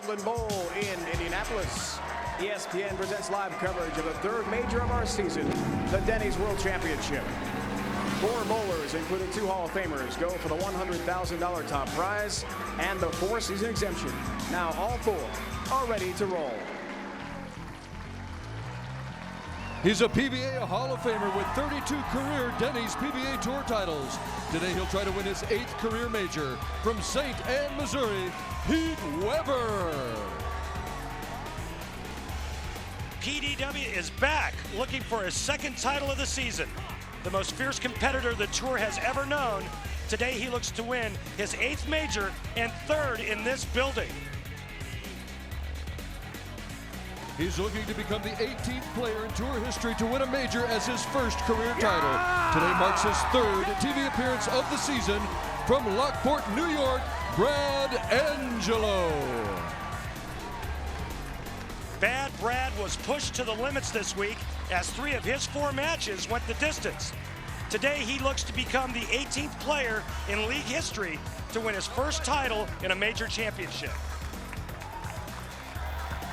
Woodland Bowl in Indianapolis. ESPN presents live coverage of the third major of our season, the Denny's World Championship. 4 bowlers, including 2 Hall of Famers, go for the $100,000 top prize and the 4-season exemption. Now all 4 are ready to roll. He's a PBA Hall of Famer with 32 career Denny's PBA Tour titles. Today he'll try to win his 8th career major. From St. Anne, Missouri, Pete Weber. PDW is back, looking for his 2nd title of the season. The most fierce competitor the Tour has ever known. Today he looks to win his 8th major and 3rd in this building. He's looking to become the 18th player in Tour history to win a major as his first career title. Today marks his 3rd TV appearance of the season. From Lockport, New York, Brad Angelo. Bad Brad was pushed to the limits this week as 3 of his 4 matches went the distance. Today he looks to become the 18th player in league history to win his first title in a major championship.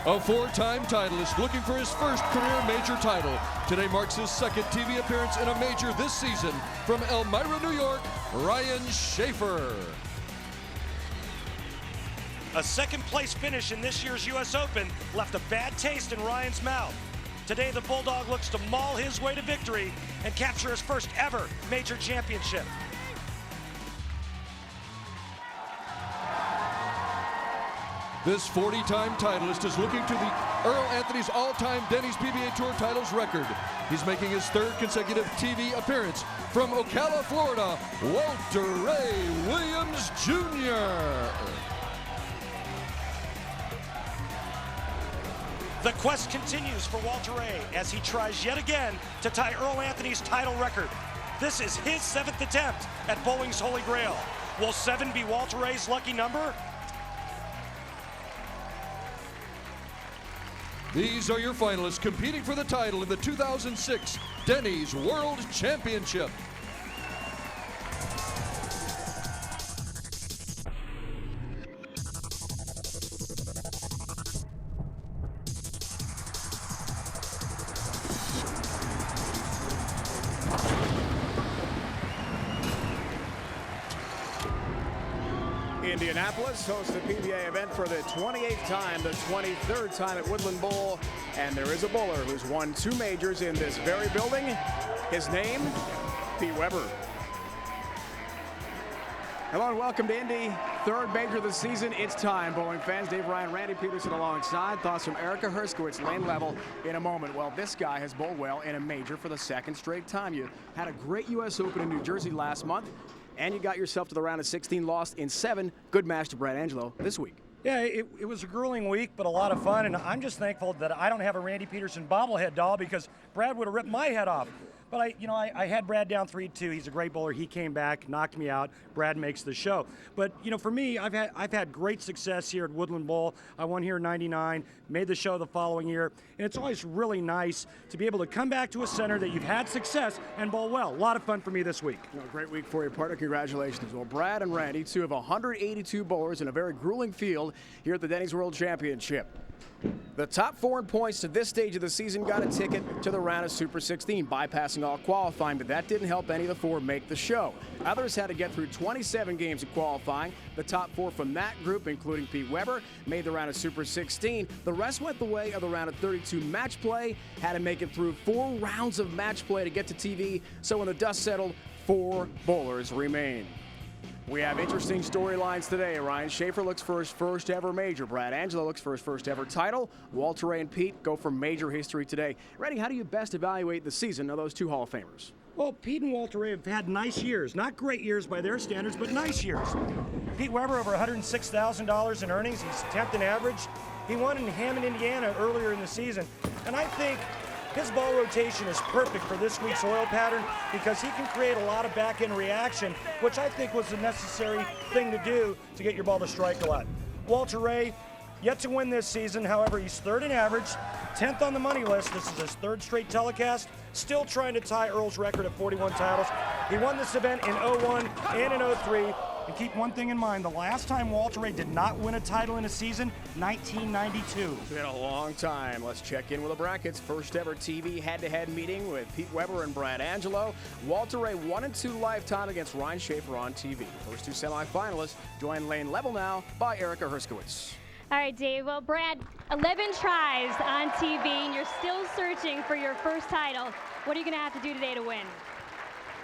A 4-time titleist looking for his first career major title. Today marks his 2nd TV appearance in a major this season. From Elmira, New York, Ryan Shafer. A 2nd place finish in this year's U.S. Open left a bad taste in Ryan's mouth. Today the Bulldog looks to maul his way to victory and capture his first ever major championship. This 40-time titleist is looking to the Earl Anthony's all-time Denny's PBA Tour titles record. He's making his 3rd consecutive TV appearance. From Ocala, Florida, Walter Ray Williams Jr. The quest continues for Walter Ray as he tries yet again to tie Earl Anthony's title record. This is his 7th attempt at bowling's Holy Grail. Will 7 be Walter Ray's lucky number? These are your finalists competing for the title in the 2006 Denny's World Championship. Indianapolis hosts the PBA event for the 28th time, the 23rd time at Woodland Bowl, and there is a bowler who's won 2 majors in this very building. His name, Pete Weber. Hello and welcome to Indy, 3rd major of the season. It's time, bowling fans. Dave Ryan, Randy Peterson alongside. Thoughts from Erica Herskowitz, lane level, in a moment. Well, this guy has bowled well in a major for the 2nd straight time. You had a great U.S. Open in New Jersey last month, and you got yourself to the round of 16, lost in 7. Good match to Brad Angelo this week. Yeah, it was a grueling week, but a lot of fun, and I'm just thankful that I don't have a Randy Peterson bobblehead doll because Brad would have ripped my head off. But I had Brad down 3-2. He's a great bowler. He came back, knocked me out. Brad makes the show. But for me, I've had great success here at Woodland Bowl. I won here in '99, made the show the following year, and it's always really nice to be able to come back to a center that you've had success and bowl well. A lot of fun for me this week. Great week for you, partner. Congratulations. Well, Brad and Randy, 2 of 182 bowlers in a very grueling field here at the Denny's World Championship. The top 4 in points to this stage of the season got a ticket to the round of Super 16, bypassing all qualifying, but that didn't help any of the 4 make the show. Others had to get through 27 games of qualifying. The top 4 from that group, including Pete Weber, made the round of Super 16. The rest went the way of the round of 32 match play, had to make it through 4 rounds of match play to get to TV, so when the dust settled, 4 bowlers remain. We have interesting storylines today. Ryan Shafer looks for his first ever major. Brad Angelo looks for his first ever title. Walter Ray and Pete go for major history today. Randy, how do you best evaluate the season of those 2 Hall of Famers? Well, Pete and Walter Ray have had nice years. Not great years by their standards, but nice years. Pete Weber, over $106,000 in earnings. He's 10th in average. He won in Hammond, Indiana earlier in the season. And I think his ball rotation is perfect for this week's oil pattern because he can create a lot of back-end reaction, which I think was a necessary thing to do to get your ball to strike a lot. Walter Ray, yet to win this season. However, he's 3rd in average, 10th on the money list. This is his 3rd straight telecast. Still trying to tie Earl's record of 41 titles. He won this event in '01 and in '03. And keep one thing in mind, the last time Walter Ray did not win a title in a season, 1992. It's been a long time. Let's check in with the brackets. First ever TV head-to-head meeting with Pete Weber and Brad Angelo. Walter Ray 1-2 lifetime against Ryan Shafer on TV. First two semifinalists join lane level now by Erica Herskowitz. All right, Dave. Well, Brad, 11 tries on TV, and you're still searching for your first title. What are you going to have to do today to win?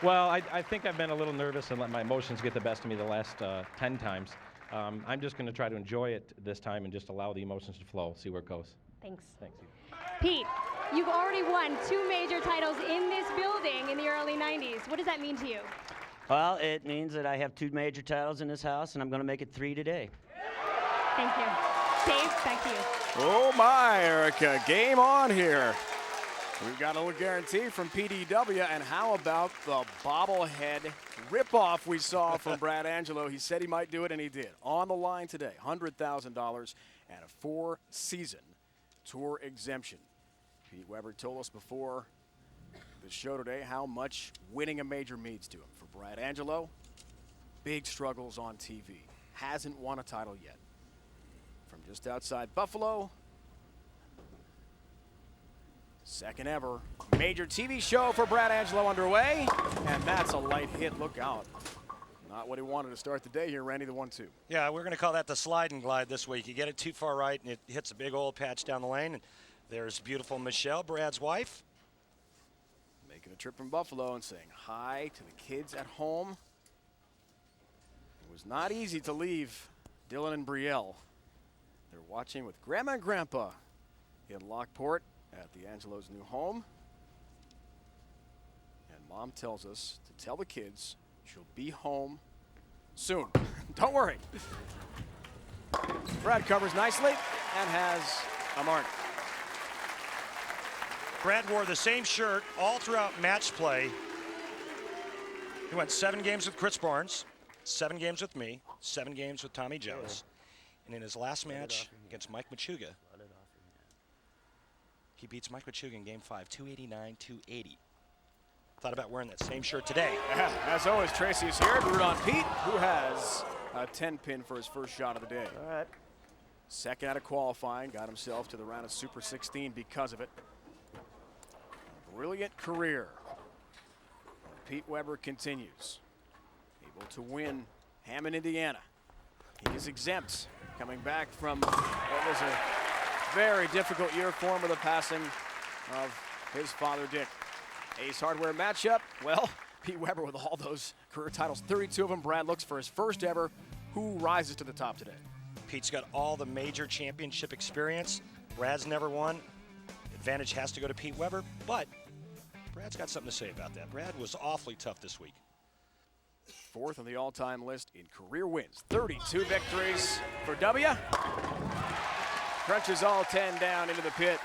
Well, I think I've been a little nervous and let my emotions get the best of me the last 10 times. I'm just going to try to enjoy it this time and just allow the emotions to flow, see where it goes. Thanks. Thanks. Pete, you've already won 2 major titles in this building in the early 90s. What does that mean to you? Well, it means that I have 2 major titles in this house, and I'm going to make it 3 today. Thank you. Dave, back to you. Oh my, Erica, game on here. We've got a little guarantee from PDW, and how about the bobblehead ripoff we saw from Brad Angelo? He said he might do it, and he did. On the line today, $100,000 and a 4-season tour exemption. Pete Weber told us before the show today how much winning a major means to him. For Brad Angelo, big struggles on TV. Hasn't won a title yet. From just outside Buffalo, second ever major TV show for Brad Angelo underway, and that's a light hit. Look out. Not what he wanted to start the day here, Randy, the 1-2. Yeah, we're going to call that the slide and glide this week. You get it too far right, and it hits a big oil patch down the lane. And there's beautiful Michelle, Brad's wife. Making a trip from Buffalo and saying hi to the kids at home. It was not easy to leave Dylan and Brielle. They're watching with Grandma and Grandpa in Lockport at the Angelo's new home. And Mom tells us to tell the kids she'll be home soon. Don't worry. Brad covers nicely and has a mark. Brad wore the same shirt all throughout match play. He went 7 games with Chris Barnes, 7 games with me, 7 games with Tommy Jones. And in his last match against Mike Machuga, he beats Mike Machuga in game 5, 289-280. Thought about wearing that same shirt today. Yeah, as always, Tracy is here to root on Pete, who has a 10-pin for his first shot of the day. All right. Second out of qualifying, got himself to the round of Super 16 because of it. A brilliant career. Pete Weber continues. Able to win Hammond, Indiana. He is exempt, coming back from what was a very difficult year for him with the passing of his father, Dick. Ace Hardware matchup. Well, Pete Weber with all those career titles, 32 of them. Brad looks for his first ever. Who rises to the top today? Pete's got all the major championship experience. Brad's never won. Advantage has to go to Pete Weber, but Brad's got something to say about that. Brad was awfully tough this week. Fourth on the all-time list in career wins. 32 victories for W. Crunches all 10 down into the pit.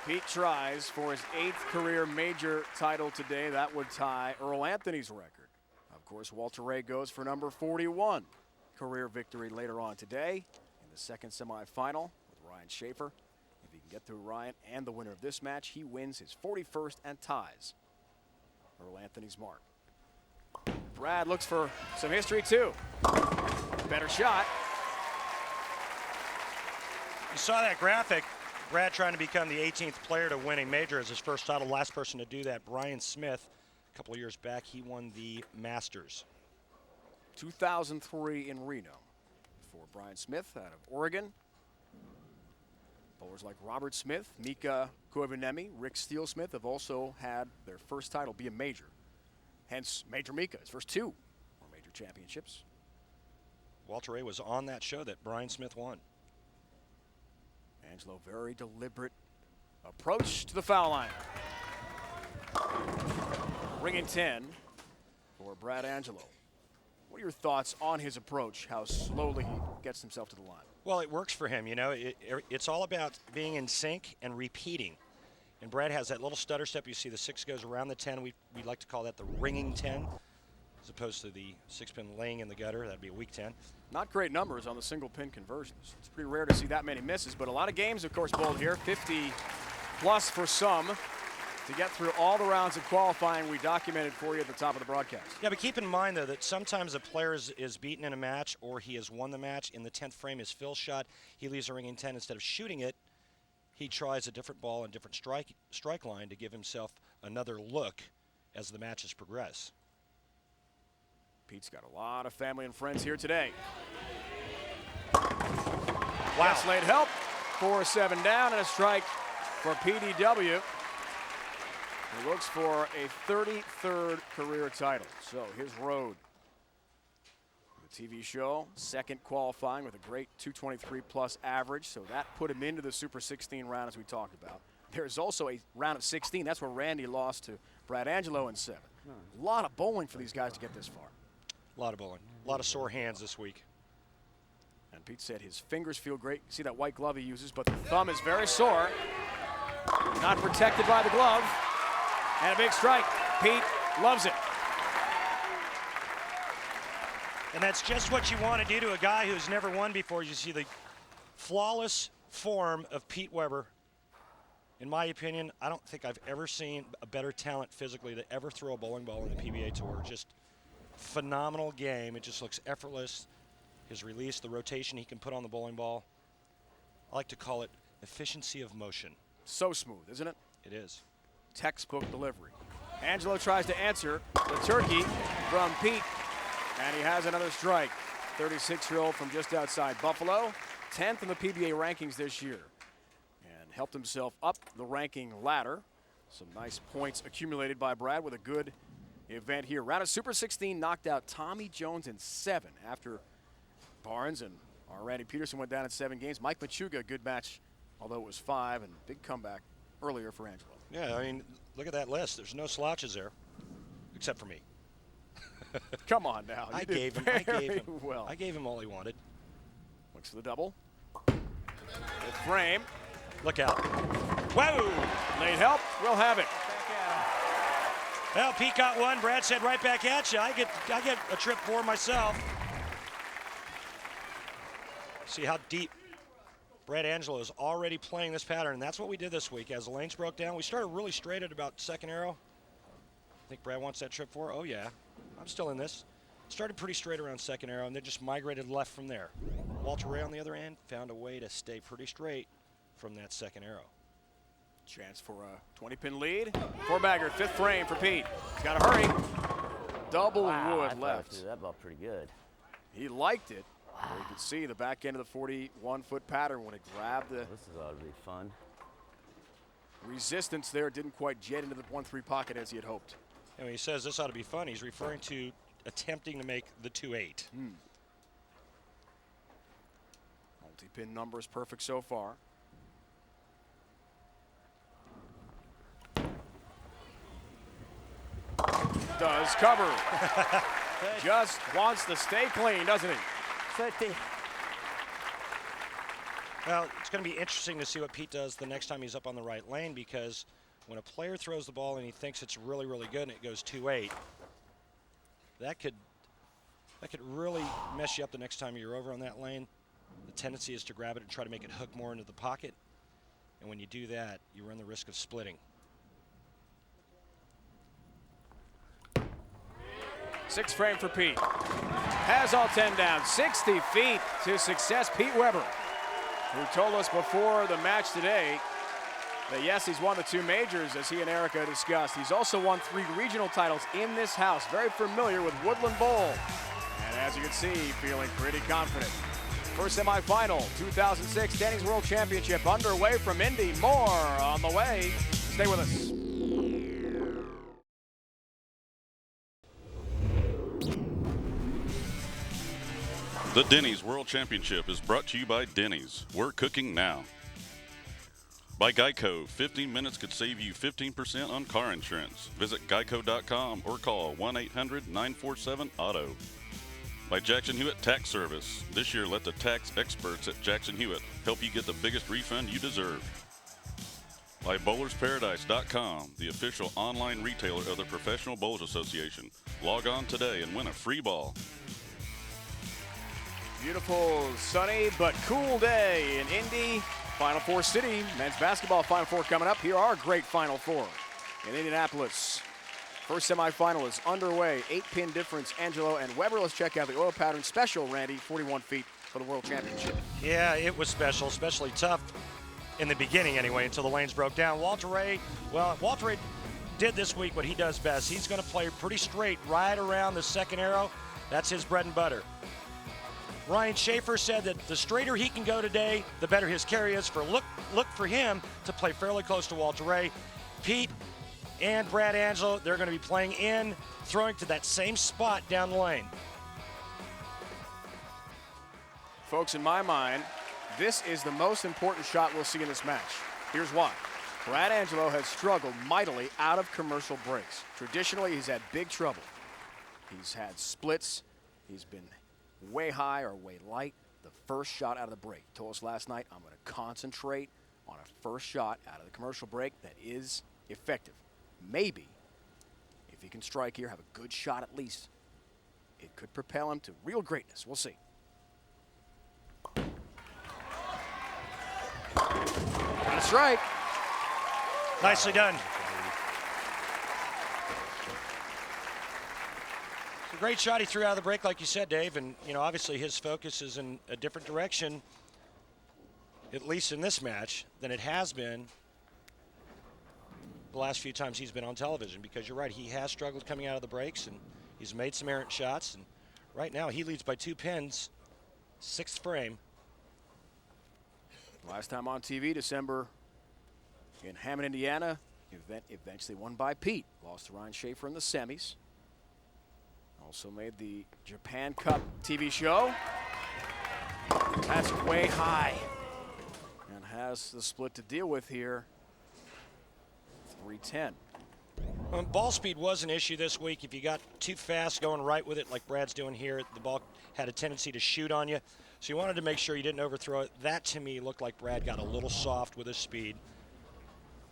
Pete tries for his 8th career major title today. That would tie Earl Anthony's record. Of course, Walter Ray goes for number 41 career victory later on today in the second semifinal with Ryan Shafer. If he can get through Ryan and the winner of this match, he wins his 41st and ties Earl Anthony's mark. Brad looks for some history too. Better shot. You saw that graphic. Brad trying to become the 18th player to win a major as his first title. Last person to do that, Brian Smith. A couple of years back, he won the Masters. 2003 in Reno for Brian Smith out of Oregon. Bowlers like Robert Smith, Mika Koivuniemen, Rick Steele-Smith have also had their first title be a major. Hence, Major Mika, his first 2 were major championships. Walter Ray was on that show that Brian Smith won. Angelo, very deliberate approach to the foul line. Ringing 10 for Brad Angelo. What are your thoughts on his approach, how slowly he gets himself to the line? Well, it works for him, you know. It's all about being in sync and repeating. And Brad has that little stutter step. You see the 6 goes around the 10. We like to call that the ringing 10, as opposed to the 6-pin laying in the gutter. That'd be a weak 10. Not great numbers on the single pin conversions. It's pretty rare to see that many misses, but a lot of games, of course, bowled here. 50 plus for some. to get through all the rounds of qualifying we documented for you at the top of the broadcast. Yeah, but keep in mind, though, that sometimes a player is beaten in a match or he has won the match. In the 10th frame is Phil's shot. He leaves the ring in 10. Instead of shooting it, he tries a different ball and different strike line to give himself another look as the matches progress. Pete's got a lot of family and friends here today. Wow. Gets late help. 4-7 down and a strike for PDW. He looks for a 33rd career title. So his road. The TV show, second qualifying with a great 223 plus average. So that put him into the Super 16 round as we talked about. There's also a round of 16. That's where Randy lost to Brad Angelo in 7. A lot of bowling for these guys to get this far. A lot of bowling. A lot of sore hands this week. And Pete said his fingers feel great. See that white glove he uses, but the thumb is very sore. Not protected by the glove. And a big strike. Pete loves it. And that's just what you want to do to a guy who's never won before. You see the flawless form of Pete Weber. In my opinion, I don't think I've ever seen a better talent physically to ever throw a bowling ball in the PBA Tour. Just phenomenal game. It just looks effortless. His release, the rotation he can put on the bowling ball. I like to call it efficiency of motion. So smooth, isn't it? It is. Textbook delivery. Angelo tries to answer the turkey from Pete, and he has another strike. 36-year-old from just outside Buffalo, 10th in the PBA rankings this year, and helped himself up the ranking ladder. Some nice points accumulated by Brad with a good event here. Round of Super 16 knocked out Tommy Jones in 7 after Barnes and our Randy Peterson went down in 7 games. Mike Machuga, good match, although it was 5, and big comeback earlier for Angelo. Yeah, I mean, look at that list. There's no slouches there, except for me. Come on now. I gave him well. I gave him all he wanted. Looks for the double. Good frame. Look out. Whoa! Late help. We'll have it. Well, Pete got one. Brad said right back at you. I get a trip for myself. See how deep Brad Angelo is already playing this pattern, and that's what we did this week. As the lanes broke down, we started really straight at about second arrow. I think Brad wants that trip for. Oh, yeah. I'm still in this. Started pretty straight around second arrow, and then just migrated left from there. Walter Ray on the other end found a way to stay pretty straight from that second arrow. Chance for a 20-pin lead. 4-bagger, 5th frame for Pete. He's got to hurry. Double wood left. I threw that ball pretty good. He liked it. You could see the back end of the 41-foot pattern when it grabbed the This is ought to be fun. resistance there. Didn't quite jet into the 1-3 pocket as he had hoped. And when he says this ought to be fun, he's referring to attempting to make the 2-8. Multi-pin numbers perfect so far. Does cover. Just wants to stay clean, doesn't he? Well, it's going to be interesting to see what Pete does the next time he's up on the right lane, because when a player throws the ball and he thinks it's really, really good and it goes 2-8, that could really mess you up the next time you're over on that lane. The tendency is to grab it and try to make it hook more into the pocket. And when you do that, you run the risk of splitting. 6th frame for Pete. Has all 10 down. 60 feet to success. Pete Weber, who told us before the match today that yes, he's won the 2 majors, as he and Erica discussed. He's also won 3 regional titles in this house. Very familiar with Woodland Bowl. And as you can see, feeling pretty confident. First semifinal, 2006 Denny's World Championship underway from Indy. More on the way. Stay with us. The Denny's World Championship is brought to you by Denny's. We're cooking now. By Geico, 15 minutes could save you 15% on car insurance. Visit geico.com or call 1-800-947-AUTO. By Jackson Hewitt Tax Service. This year, let the tax experts at Jackson Hewitt help you get the biggest refund you deserve. By BowlersParadise.com, the official online retailer of the Professional Bowlers Association. Log on today and win a free ball. Beautiful, sunny, but cool day in Indy. Final Four City, men's basketball Final Four coming up. Here are great Final Four. in Indianapolis. First semifinal is underway. 8-pin difference, Angelo and Weber. Let's check out the oil pattern special, Randy, 41 feet for the World Championship. Yeah, it was special, especially tough in the beginning anyway, until the lanes broke down. Walter Ray did this week what he does best. He's going to play pretty straight right around the second arrow. That's his bread and butter. Ryan Shafer said that the straighter he can go today, the better his carry is. Look for him to play fairly close to Walter Ray. Pete and Brad Angelo, they're going to be playing in, throwing to that same spot down the lane. Folks, in my mind, this is the most important shot we'll see in this match. Here's why. Brad Angelo has struggled mightily out of commercial breaks. Traditionally, he's had big trouble. He's had splits. He's been way high or way light. The first shot out of the break. He told us last night, I'm going to concentrate on a first shot out of the commercial break that is effective. Maybe, if he can strike here, have a good shot at least, it could propel him to real greatness. We'll see. That's right. Nicely done. It's a great shot he threw out of the break, like you said, Dave. And, you know, obviously his focus is in a different direction, at least in this match, than it has been the last few times he's been on television, because you're right, he has struggled coming out of the breaks, and he's made some errant shots, and right now he leads by 2 pins, 6th frame. Last time on TV, December in Hammond, Indiana, event eventually won by Pete. Lost to Ryan Shafer in the semis. Also made the Japan Cup TV show. That's way high and has the split to deal with here. 310. Ball speed was an issue this week. If you got too fast going right with it like Brad's doing here, the ball had a tendency to shoot on you. So you wanted to make sure you didn't overthrow it. That, to me, looked like Brad got a little soft with his speed.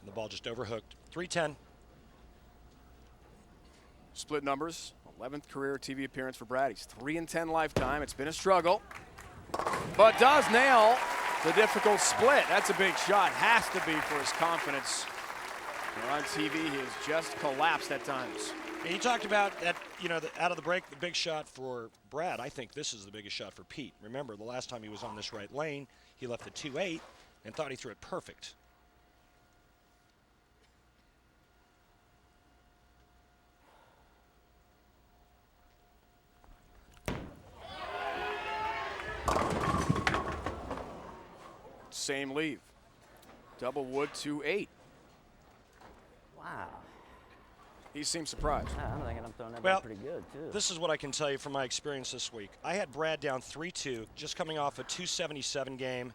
And the ball just overhooked. 310. Split numbers. 11th career TV appearance for Brad. He's 3-10 lifetime. It's been a struggle, but does nail the difficult split. That's a big shot. Has to be for his confidence. On TV, he has just collapsed at times. You talked about that, you know, out of the break, the big shot for Brad. I think this is the biggest shot for Pete. Remember, the last time he was on this right lane, he left the 2-8 and thought he threw it perfect. Same leave. Double wood 2-8. Wow. He seems surprised. I'm thinking I'm throwing that Well, pretty good, too. This is what I can tell you from my experience this week. I had Brad down 3-2, just coming off a 277 game.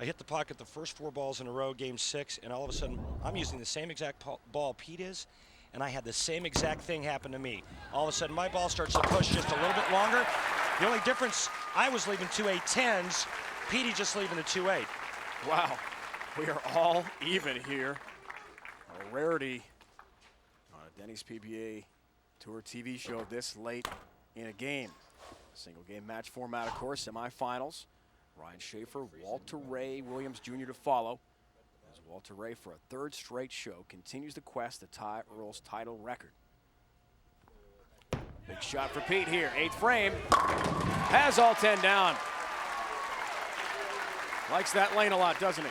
I hit the pocket the first 4 balls in a row, game 6, and all of a sudden I'm using the same exact ball Pete is, and I had the same exact thing happen to me. All of a sudden my ball starts to push just a little bit longer. The only difference, I was leaving 2-8-10s, Petey just leaving the 2-8. Wow, we are all even here. A rarity on a Denny's PBA Tour TV show this late in a game. Single game match format, of course, semifinals. Ryan Shafer, Walter Ray Williams Jr. to follow. As Walter Ray, for a 3rd straight show, continues the quest to tie Earl's title record. Big shot for Pete here, 8th frame. Has all 10 down. Likes that lane a lot, doesn't he?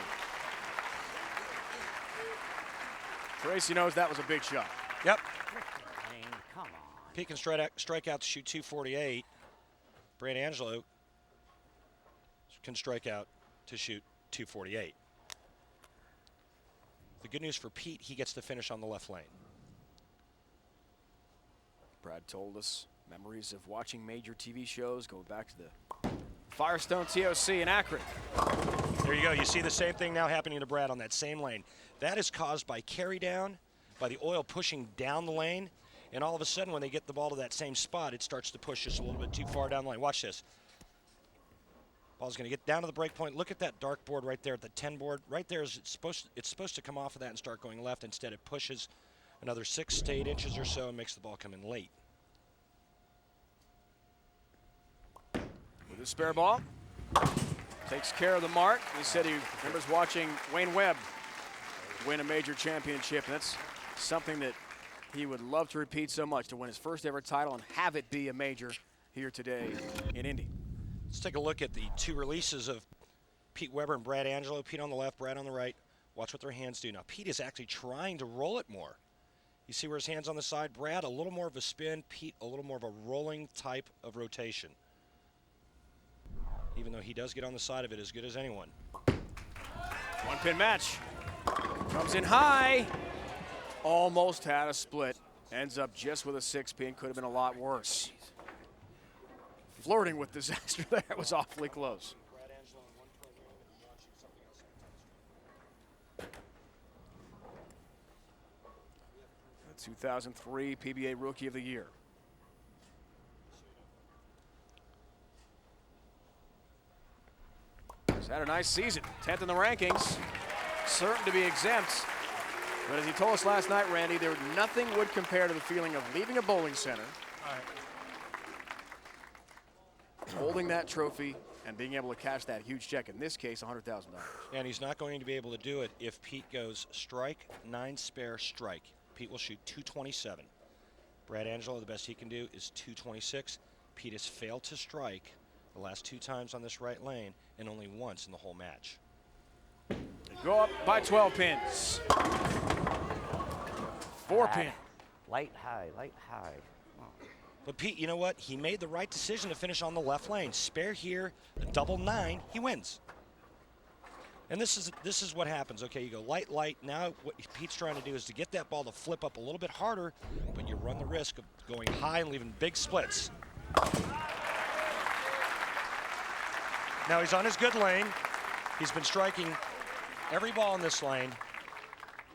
Tracy knows that was a big shot. Yep. Come on. Pete can strike out to shoot 248. Brad Angelo can strike out to shoot 248. The good news for Pete, he gets to finish on the left lane. Brad told us memories of watching major TV shows go back to the Firestone TOC in Akron. There you go. You see the same thing now happening to Brad on that same lane. That is caused by carry down, by the oil pushing down the lane, and all of a sudden when they get the ball to that same spot, it starts to push just a little bit too far down the lane. Watch this. Ball's going to get down to the break point. Look at that dark board right there at the 10 board. Right there is it's supposed to come off of that and start going left. Instead, it pushes another 6 to 8 inches or so and makes the ball come in late. With a spare ball, takes care of the mark. He said he remembers watching Wayne Webb win a major championship. And that's Something that he would love to repeat so much, to win his first ever title and have it be a major here today in Indy. Let's take a look at the two releases of Pete Weber and Brad Angelo. Pete on the left, Brad on the right. Watch what their hands do. Now, Pete is actually trying to roll it more. You see where his hand's on the side? Brad, a little more of a spin. Pete, a little more of a rolling type of rotation. Even though he does get on the side of it as good as anyone. One pin match. Comes in high. Almost had a split. Ends up just with a 6-pin. Could have been a lot worse. Flirting with disaster there. It was awfully close. 2003 PBA Rookie of the Year. He's had a nice season. 10th in the rankings. Certain to be exempt. But as he told us last night, Randy, nothing would compare to the feeling of leaving a bowling center, holding that trophy, and being able to cash that huge check, in this case, $100,000. And he's not going to be able to do it if Pete goes strike, 9 spare, strike. Pete will shoot 227. Brad Angelo, the best he can do is 226. Pete has failed to strike the last 2 times on this right lane and only once in the whole match. They go up by 12 pins. 4-pin. Light high, light high. But Pete, you know what? He made the right decision to finish on the left lane. Spare here, a double 9, he wins. And this is what happens. Okay, you go light, light. Now what Pete's trying to do is to get that ball to flip up a little bit harder, but you run the risk of going high and leaving big splits. Now he's on his good lane. He's been striking every ball in this lane.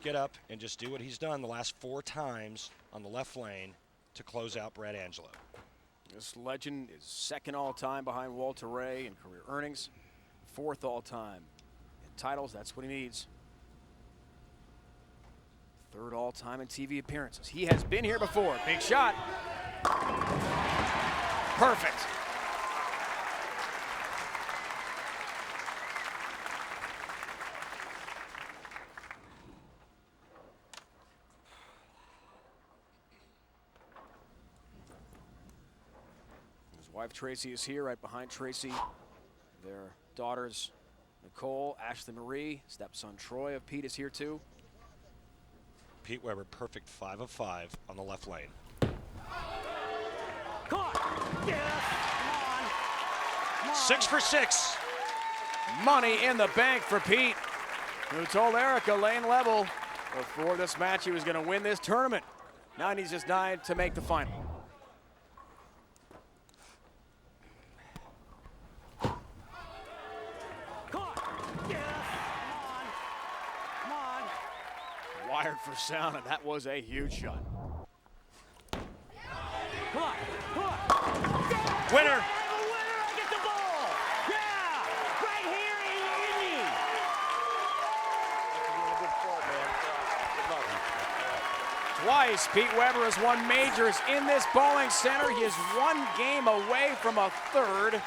Get up and just do what he's done the last 4 times on the left lane to close out Brad Angelo. This legend is 2nd all-time behind Walter Ray in career earnings, 4th all-time in titles. That's what he needs. 3rd all-time in TV appearances. He has been here before. Big shot. Perfect. Wife Tracy is here, right behind Tracy. Their daughters, Nicole, Ashley Marie, stepson Troy of Pete is here too. Pete Weber, perfect 5 of 5 on the left lane. Come on. Yes. Come on. 6 for 6. Money in the bank for Pete, who told Erica lane level before this match he was going to win this tournament. Now he needs just 9 to make the final. Wired for sound, and that was a huge shot. Come on. Come on. Winner. I have a winner. I get the ball. Yeah. Right here in Indy. Twice, Pete Weber has won majors in this bowling center. He is 1 game away from a 3rd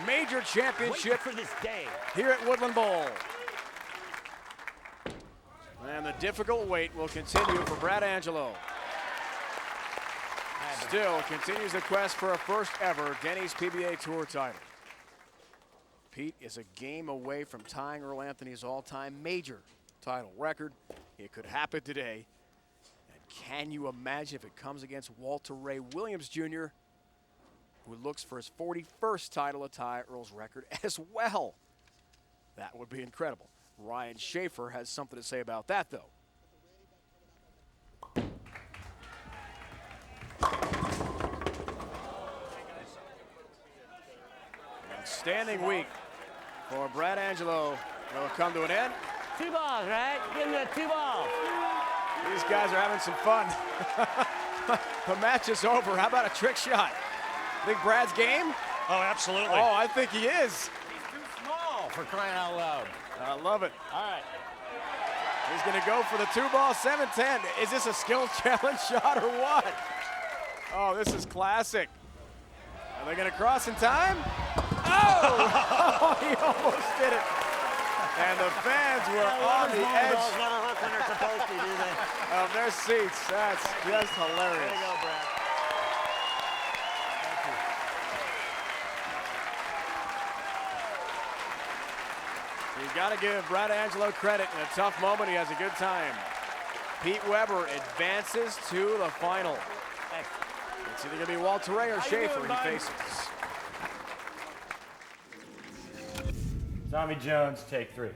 major championship for this day here at Woodland Bowl. And the difficult wait will continue for Brad Angelo. Still continues the quest for a first ever Denny's PBA Tour title. Pete is a game away from tying Earl Anthony's all-time major title record. It could happen today. And can you imagine if it comes against Walter Ray Williams Jr., who looks for his 41st title to tie Earl's record as well? That would be incredible. Ryan Shafer has something to say about that, though. Outstanding week for Brad Angelo will come to an end. 2 balls, right? Give him the 2 balls. These guys are having some fun. The match is over. How about a trick shot? Think Brad's game? Oh, absolutely. Oh, I think he is. He's too small for crying out loud. I love it. All right. He's going to go for the 2-ball 7-10. Is this a skill challenge shot or what? Oh, this is classic. Are they going to cross in time? Oh! He almost did it. And the fans were on the edge when they're supposed to, do they? Of their seats. That's just hilarious. There you go, Brad. You've got to give Brad Angelo credit. In a tough moment, he has a good time. Pete Weber advances to the final. It's either going to be Walter Ray or Shafer he faces. Tommy Jones, take 3.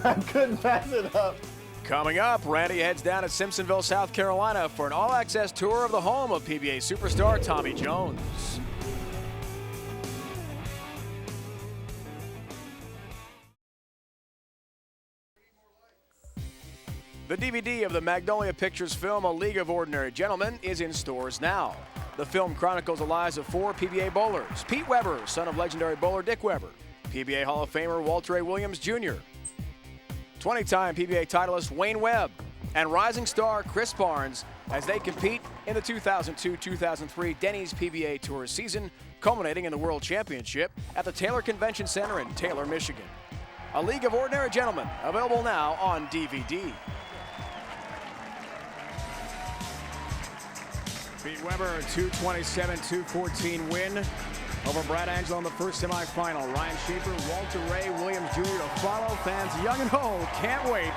I couldn't pass it up. Coming up, Randy heads down to Simpsonville, South Carolina for an all-access tour of the home of PBA superstar Tommy Jones. The DVD of the Magnolia Pictures film A League of Ordinary Gentlemen is in stores now. The film chronicles the lives of 4 PBA bowlers: Pete Weber, son of legendary bowler Dick Weber, PBA Hall of Famer Walter A. Williams Jr., 20-time PBA titleist Wayne Webb, and rising star Chris Barnes as they compete in the 2002-2003 Denny's PBA Tour season, culminating in the World Championship at the Taylor Convention Center in Taylor, Michigan. A League of Ordinary Gentlemen, available now on DVD. Pete Weber, 227-214 win over Brad Angelo in the first semifinal. Ryan Shafer, Walter Ray, Williams Jr. to follow. Fans young and old can't wait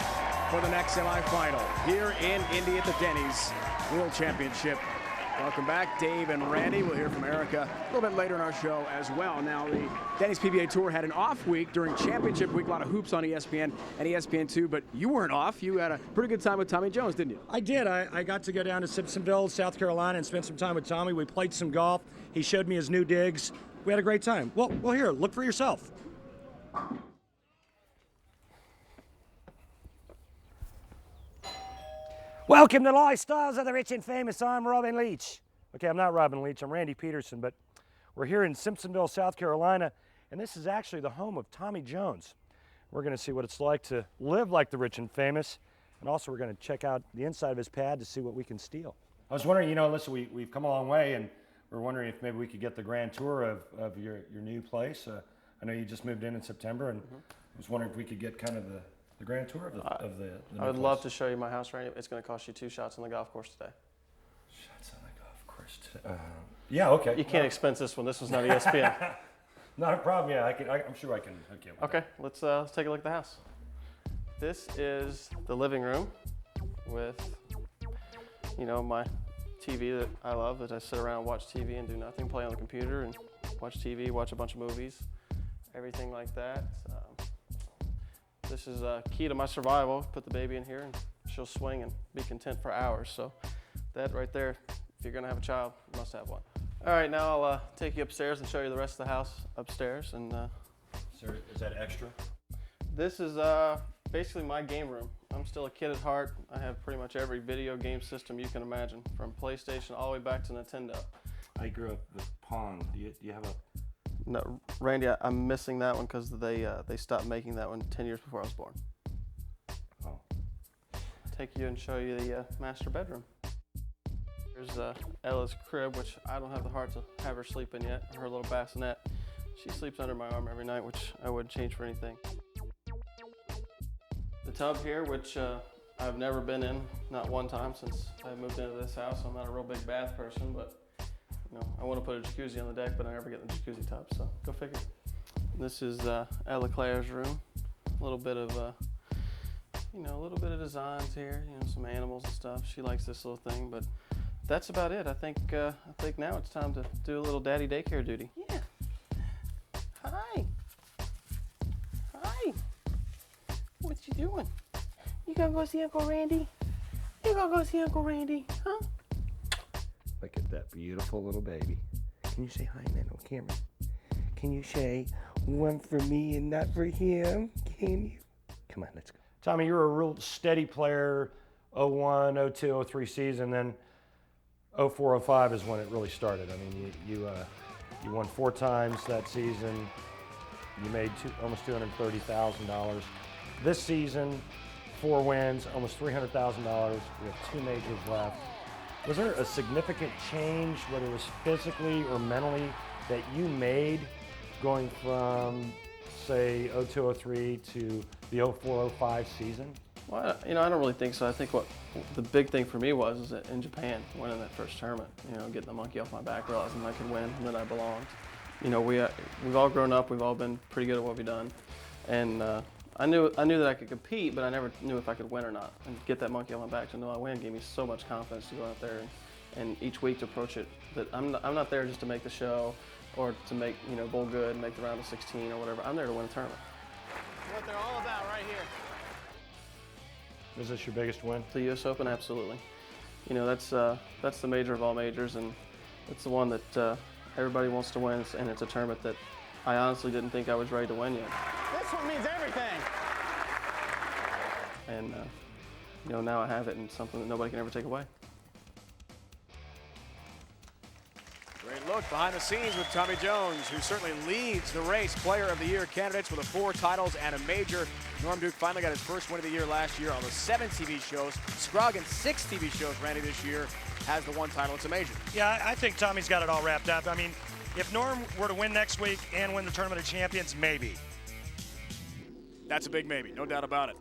for the next semifinal here in Indy at the Denny's World Championship. Welcome back, Dave and Randy. We'll hear from Erica a little bit later in our show as well. Now, the Denny's PBA Tour had an off week during Championship Week. A lot of hoops on ESPN and ESPN2, but you weren't off. You had a pretty good time with Tommy Jones, didn't you? I did. I got to go down to Simpsonville, South Carolina, and spend some time with Tommy. We played some golf. He showed me his new digs. We had a great time. Well, here, look for yourself. Welcome to Lifestyles of the Rich and Famous. I'm Robin Leach. Okay, I'm not Robin Leach. I'm Randy Peterson, but we're here in Simpsonville, South Carolina, and this is actually the home of Tommy Jones. We're going to see what it's like to live like the rich and famous, and also we're going to check out the inside of his pad to see what we can steal. I was wondering, listen, we've come a long way, and we're wondering if maybe we could get the grand tour of your new place. I know you just moved in September, and I was wondering if we could get kind of the grand tour of the new I would place. love to show you my house, Randy. It's going to cost you 2 shots on the golf course today. Shots on the golf course today. Yeah, okay. You can't expense this one. This was not ESPN. Not a problem. Yeah, I'm sure I can hook you up with Okay, let's take a look at the house. This is the living room with, my TV that I love, that I sit around and watch TV and do nothing, play on the computer and watch TV, watch a bunch of movies, everything like that. This is key to my survival. Put the baby in here and she'll swing and be content for hours. So that right there, if you're gonna have a child, you must have one. All right, now I'll take you upstairs and show you the rest of the house upstairs. And Sir, is that extra? this is basically my game room. I'm still a kid at heart. I have pretty much every video game system you can imagine, from PlayStation all the way back to Nintendo. I grew up with Pong. Do you have a? No, Randy, I'm missing that one because they stopped making that one 10 years before I was born. Oh. Take you and show you the master bedroom. Here's Ella's crib, which I don't have the heart to have her sleep in yet. Her little bassinet. She sleeps under my arm every night, which I wouldn't change for anything. The tub here, which I've never been in, not one time since I moved into this house. I'm not a real big bath person, but I want to put a jacuzzi on the deck, but I never get in the jacuzzi tub, so go figure. This is Ella Claire's room. A little bit of, a little bit of designs here, some animals and stuff. She likes this little thing, but that's about it. I think now it's time to do a little daddy daycare duty. Yeah. Hi. Hi. What you doing? You gonna go see Uncle Randy? You gonna go see Uncle Randy, huh? Look at that beautiful little baby. Can you say hi, man, on camera? Can you say one for me and not for him? Can you? Come on, let's go. Tommy, you were a real steady player, 01, 02, 03 season, then 04, 05 is when it really started. I mean, you won 4 times that season. You made almost $230,000. This season, 4 wins, almost $300,000. We have 2 majors left. Was there a significant change, whether it was physically or mentally, that you made going from, say, 02, 03 to the 04, 05 season? Well, I don't really think so. I think what the big thing for me was that in Japan, winning that first tournament, getting the monkey off my back, realizing I could win and that I belonged. We've all grown up. We've all been pretty good at what we've done, and I knew that I could compete, but I never knew if I could win or not. And get that monkey off my back to know I win gave me so much confidence to go out there and each week to approach it. That I'm not there just to make the show or to make bowl good and make the round of 16 or whatever. I'm there to win a tournament. What they're all about right here. Is this your biggest win? The U.S. Open, absolutely. That's the major of all majors, and it's the one that everybody wants to win, and it's a tournament that I honestly didn't think I was ready to win yet. This one means everything. And now I have it, and it's something that nobody can ever take away. Great look behind the scenes with Tommy Jones, who certainly leads the race. Player of the Year candidates with 4 titles and a major. Norm Duke finally got his first win of the year last year on the 7 TV shows. Scroggin 6 TV shows. Randy this year has the 1 title. It's a major. Yeah, I think Tommy's got it all wrapped up. I mean, if Norm were to win next week and win the Tournament of Champions, maybe. That's a big maybe, no doubt about it.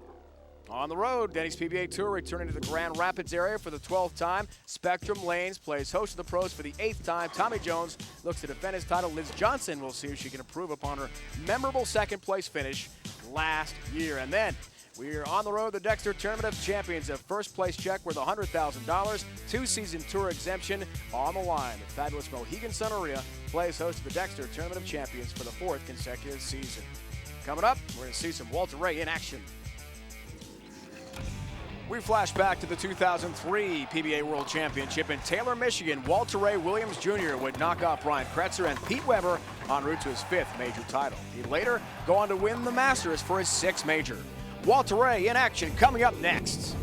On the road, Denny's PBA Tour returning to the Grand Rapids area for the 12th time. Spectrum Lanes plays host to the pros for the 8th time. Tommy Jones looks to defend his title. Liz Johnson will see if she can improve upon her memorable second-place finish last year. And then we're on the road, the Dexter Tournament of Champions. A first-place check worth $100,000, 2-season tour exemption on the line. The fabulous Mohegan Sun Area plays host to the Dexter Tournament of Champions for the 4th consecutive season. Coming up, we're going to see some Walter Ray in action. We flash back to the 2003 PBA World Championship in Taylor, Michigan. Walter Ray Williams Jr. would knock off Brian Kretzer and Pete Weber en route to his 5th major title. He'd later go on to win the Masters for his 6th major. Walter Ray in action coming up next.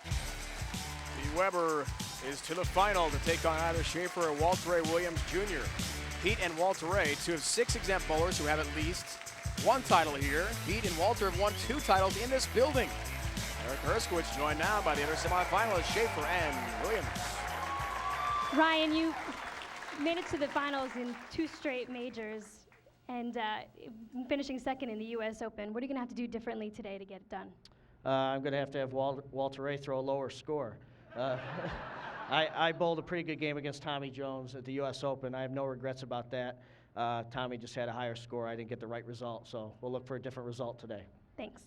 Pete Weber is to the final to take on either Shafer or Walter Ray Williams Jr. Pete and Walter Ray, 2 of 6 exempt bowlers who have at least 1 title here. Pete and Walter have won 2 titles in this building. Eric Herskowitz joined now by the other semifinalists, Shafer and Williams. Ryan, you made it to the finals in 2 straight majors and finishing 2nd in the U.S. Open. What are you going to have to do differently today to get it done? I'm going to have Walter Ray throw a lower score. I bowled a pretty good game against Tommy Jones at the U.S. Open. I have no regrets about that. Tommy just had a higher score. I didn't get the right result, so we'll look for a different result today. Thanks.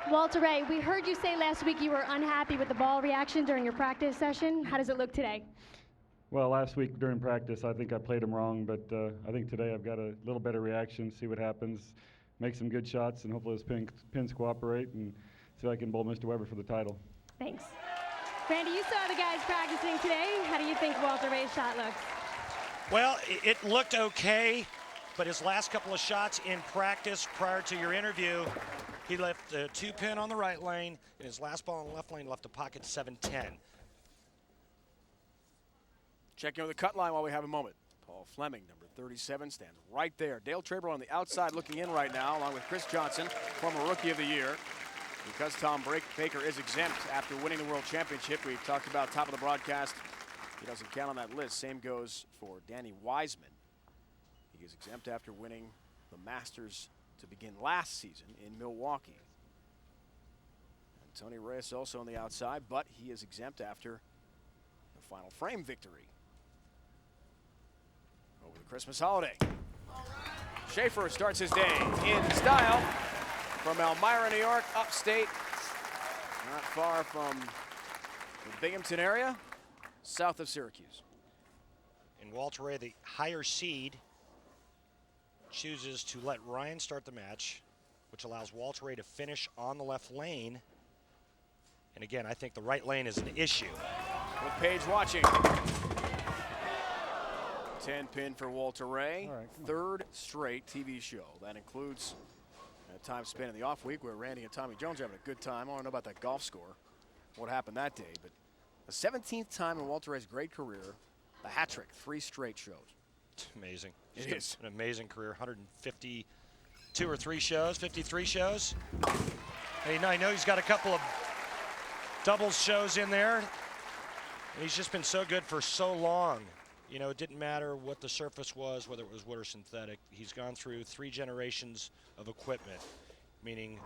Walter Ray, we heard you say last week you were unhappy with the ball reaction during your practice session. How does it look today? Well, last week during practice, I think I played him wrong, but I think today I've got a little better reaction, see what happens, make some good shots, and hopefully those pins cooperate, and see if I can bowl Mr. Weber for the title. Thanks. Randy, you saw the guys practicing today. How do you think Walter Ray's shot looks? Well, it looked okay, but his last couple of shots in practice prior to your interview, he left a 2-pin on the right lane, and his last ball on the left lane left a pocket 7-10. Checking with the cut line while we have a moment. Paul Fleming, number 37, stands right there. Dale Traber on the outside looking in right now, along with Chris Johnson, former Rookie of the Year. Because Tom Baker is exempt after winning the World Championship, we talked about top of the broadcast. He doesn't count on that list. Same goes for Danny Wiseman. He is exempt after winning the Masters to begin last season in Milwaukee. And Tony Reyes also on the outside, but he is exempt after the final frame victory over the Christmas holiday. Shafer starts his day in style. From Elmira, New York, upstate, not far from the Binghamton area, south of Syracuse. And Walter Ray, the higher seed, chooses to let Ryan start the match, which allows Walter Ray to finish on the left lane. And again, I think the right lane is an issue. With Paige watching. 10-pin for Walter Ray, right, 3rd straight TV show. That includes time spent in the off week where Randy and Tommy Jones are having a good time. I don't know about that golf score, what happened that day, but the 17th time in Walter Ray's great career, the hat trick, 3 straight shows. It's amazing. It is an amazing career. 152 or 3 shows, 53 shows. Hey, I know he's got a couple of doubles shows in there. And he's just been so good for so long. You know, it didn't matter what the surface was, whether it was wood or synthetic. He's gone through 3 generations of equipment, meaning,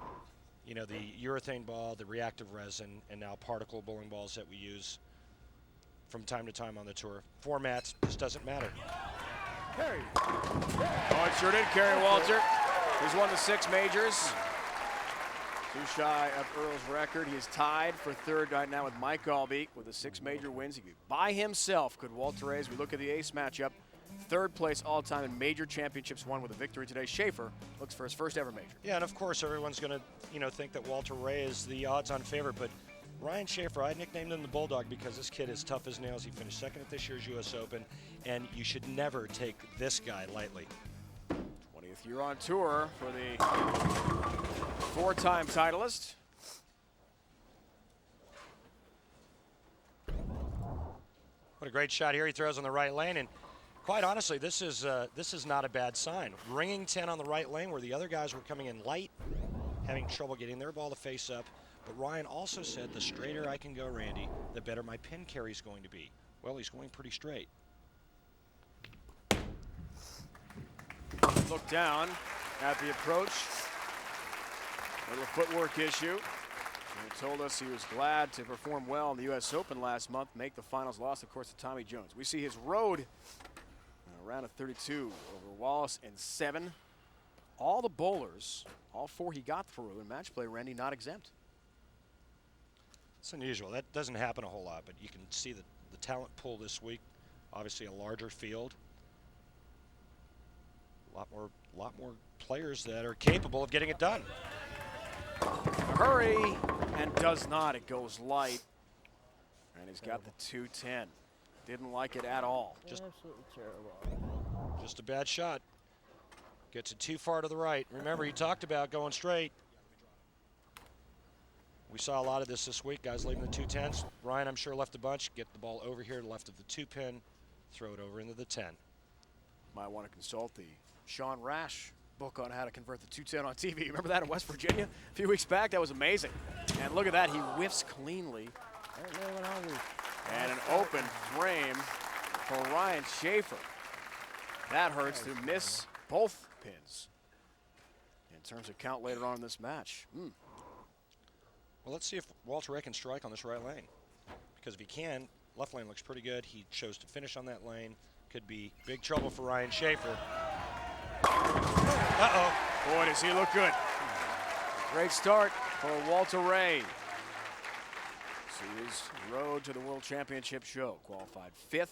you know, the urethane ball, the reactive resin, and now particle bowling balls that we use from time to time on the tour. Formats just doesn't matter. Carey. Oh, it sure did carry Walter. He's won the 6 majors. Too shy of Earl's record. He is tied for 3rd right now with Mike Albee with the 6 major wins. He could be by himself. Could Walter Ray, as we look at the ace matchup, 3rd place all-time in major championships won with a victory today. Shafer looks for his first ever major. Yeah, and of course everyone's going to, you know, think that Walter Ray is the odds-on favorite, but Ryan Shafer, I nicknamed him the Bulldog because this kid is tough as nails. He finished 2nd at this year's U.S. Open, and you should never take this guy lightly. 20th year on tour for the 4-time titleist. What a great shot here. He throws on the right lane, and quite honestly, this is not a bad sign. Ringing 10 on the right lane where the other guys were coming in light, having trouble getting their ball to face up. But Ryan also said, the straighter I can go, Randy, the better my pin carry is going to be. Well, he's going pretty straight. Look down at the approach. Little footwork issue. He told us he was glad to perform well in the U.S. Open last month, make the finals, lost, of course, to Tommy Jones. We see his road round of 32 over Wallace and 7. All the bowlers, all 4 he got through in match play, Randy, not exempt. It's unusual. That doesn't happen a whole lot, but you can see the talent pool this week. Obviously a larger field. A lot more players that are capable of getting it done. Hurry, and does not. It goes light. And he's got the 210. Didn't like it at all. Just absolutely terrible. Just a bad shot. Gets it too far to the right. Remember, he talked about going straight. We saw a lot of this week, guys leaving the 210s. Ryan, I'm sure, left a bunch. Get the ball over here left of the 2-pin, throw it over into the 10. Might want to consult the Sean Rash book on how to convert the 210 on TV. Remember that in West Virginia a few weeks back? That was amazing. And look at that, he whiffs cleanly. And an open frame for Ryan Shafer. That hurts to miss both pins in terms of count later on in this match. Well, let's see if Walter Ray can strike on this right lane. Because if he can, left lane looks pretty good. He chose to finish on that lane. Could be big trouble for Ryan Shafer. Uh-oh. Boy, does he look good. Great start for Walter Ray. See his road to the World Championship show. Qualified 5th.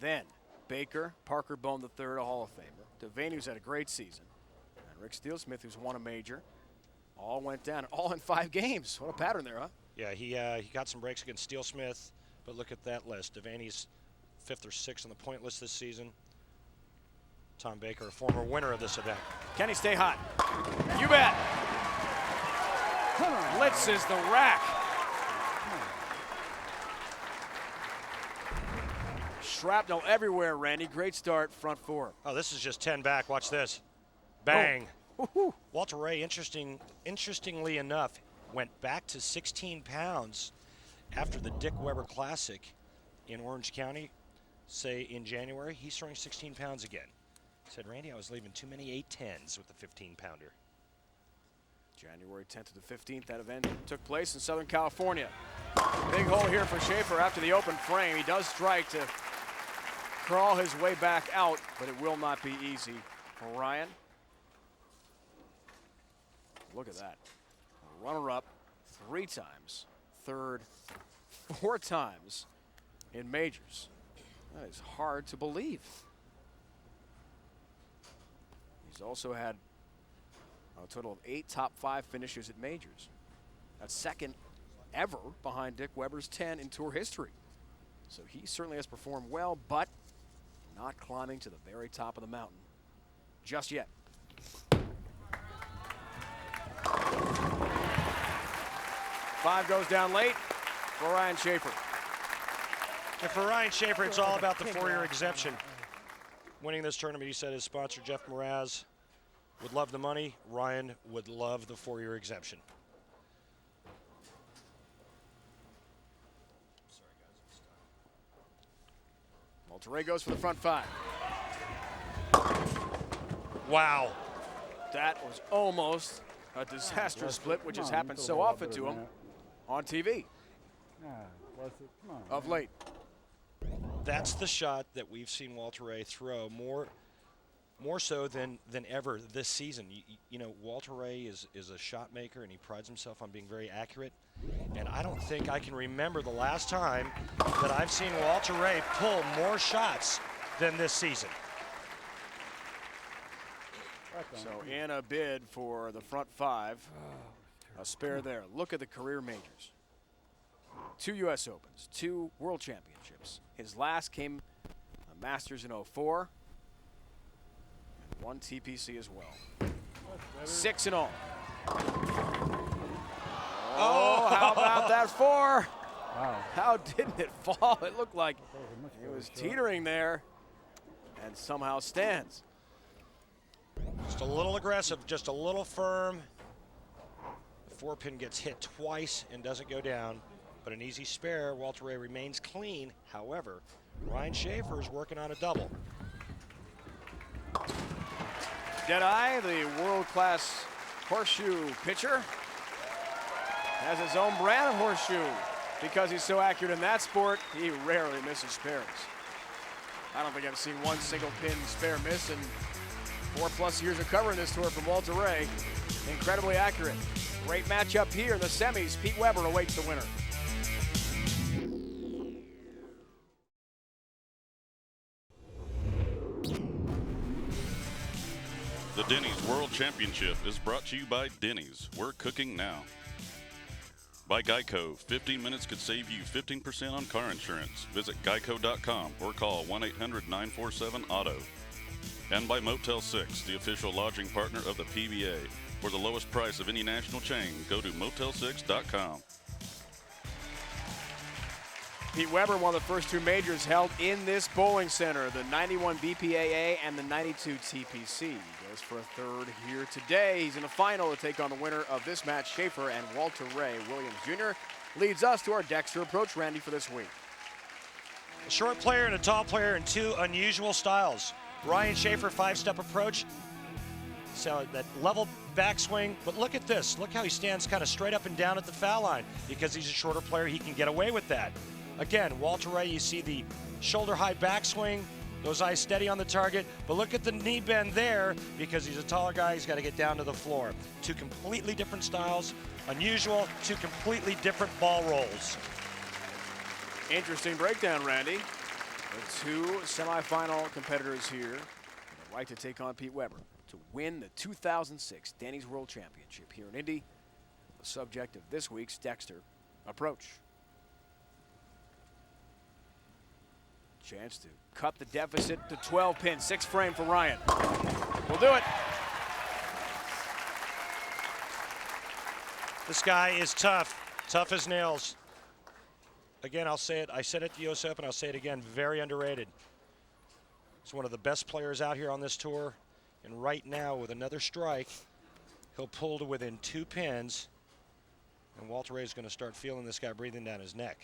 Then Baker, Parker Bone III, a Hall of Famer. Devaney, who's had a great season. And Rick Steelsmith, who's won a major. All went down, all in 5 games. What a pattern there, huh? Yeah, he got some breaks against Steelsmith, but look at that list. Devaney's 5th or 6th on the point list this season. Tom Baker, a former winner of this event. Can he stay hot? You bet. Blitzes the rack. Shrapnel everywhere, Randy. Great start, front 4. Oh, this is just 10 back. Watch this. Bang. Oh. Walter Ray, interestingly enough, went back to 16 pounds after the Dick Weber Classic in Orange County, say in January. He's throwing 16 pounds again. Said, Randy, I was leaving too many 8-10s with the 15-pounder. January 10th to the 15th, that event took place in Southern California. Big hole here for Shafer after the open frame. He does strike to crawl his way back out, but it will not be easy for Ryan. Look at that. Runner-up 3 times, 3rd 4 times in majors. That is hard to believe. He's also had a total of 8 top 5 finishes at majors. That's 2nd ever behind Dick Weber's 10 in tour history. So he certainly has performed well, but not climbing to the very top of the mountain just yet. Five goes down late for Ryan Shafer. And for Ryan Shafer, it's all about the 4-year exemption. Winning this tournament, he said his sponsor, Jeff Mraz, would love the money. Ryan would love the 4-year exemption. Walter Ray goes for the front 5. Wow. That was almost a disastrous split, which has happened so often to him on TV of late. That's the shot that we've seen Walter Ray throw more so than ever this season. You know, Walter Ray is a shot maker, and he prides himself on being very accurate. And I don't think I can remember the last time that I've seen Walter Ray pull more shots than this season. So in a bid for the front 5, a spare there. Look at the career majors. 2 U.S. Opens, 2 World Championships. His last came a Masters in 04, and 1 TPC as well. 6 in all. Oh, how about that 4? Wow. How didn't it fall? It looked like it was teetering there and somehow stands. Just a little aggressive, just a little firm. The 4-pin gets hit twice and doesn't go down, but an easy spare. Walter Ray remains clean. However, Ryan Shafer is working on a double. Denny, the world-class horseshoe pitcher, has his own brand of horseshoe. Because he's so accurate in that sport, he rarely misses spares. I don't think I've seen 1 single pin spare miss in 4+ years of covering this tour from Walter Ray. Incredibly accurate. Great matchup here in the semis. Pete Weber awaits the winner. The Denny's World Championship is brought to you by Denny's. We're cooking now. By Geico, 15 minutes could save you 15% on car insurance. Visit geico.com or call 1-800-947-AUTO. And by Motel 6, the official lodging partner of the PBA. For the lowest price of any national chain, go to motel6.com. Pete Weber, one of the first 2 majors held in this bowling center, the 91 BPAA and the 92 TPC. He goes for a 3rd here today. He's in the final to take on the winner of this match, Shafer and Walter Ray Williams Jr. Leads us to our Dexter approach, Randy, for this week. A short player and a tall player in 2 unusual styles. Ryan Shafer, 5-step approach. So that level backswing, but look at this. Look how he stands kind of straight up and down at the foul line. Because he's a shorter player, he can get away with that. Again, Walter Ray, you see the shoulder-high backswing, those eyes steady on the target, but look at the knee bend there because he's a taller guy, he's got to get down to the floor. 2 completely different styles, unusual, 2 completely different ball rolls. Interesting breakdown, Randy. The 2 semifinal competitors here would like to take on Pete Weber to win the 2006 Denny's World Championship here in Indy, the subject of this week's Dexter approach. Chance to cut the deficit to 12 pins. 6 frame for Ryan. We'll do it. This guy is tough, tough as nails. Again, I'll say it, I said it at the US Open, I'll say it again, very underrated. He's one of the best players out here on this tour. And right now, with another strike, he'll pull to within 2 pins. And Walter Ray is going to start feeling this guy breathing down his neck.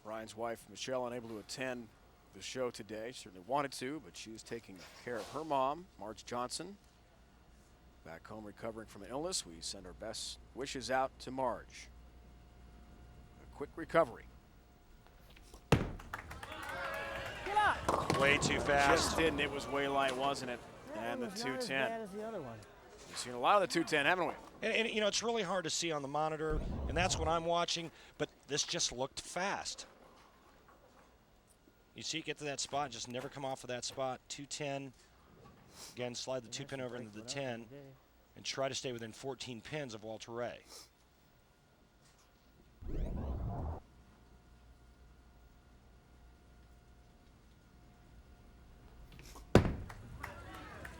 Ryan's wife, Michelle, unable to attend the show today. She certainly wanted to, but she was taking care of her mom, Marge Johnson, back home recovering from an illness. We send our best wishes out to Marge. A quick recovery. Way too fast. Just didn't. It was way light, wasn't it? And the 210. As bad as the other one. We've seen a lot of the 210, haven't we? And you know, it's really hard to see on the monitor, and that's what I'm watching, but this just looked fast. You see, get to that spot, just never come off of that spot. 210. Again, slide the 2-pin over into the 10 and try to stay within 14 pins of Walter Ray.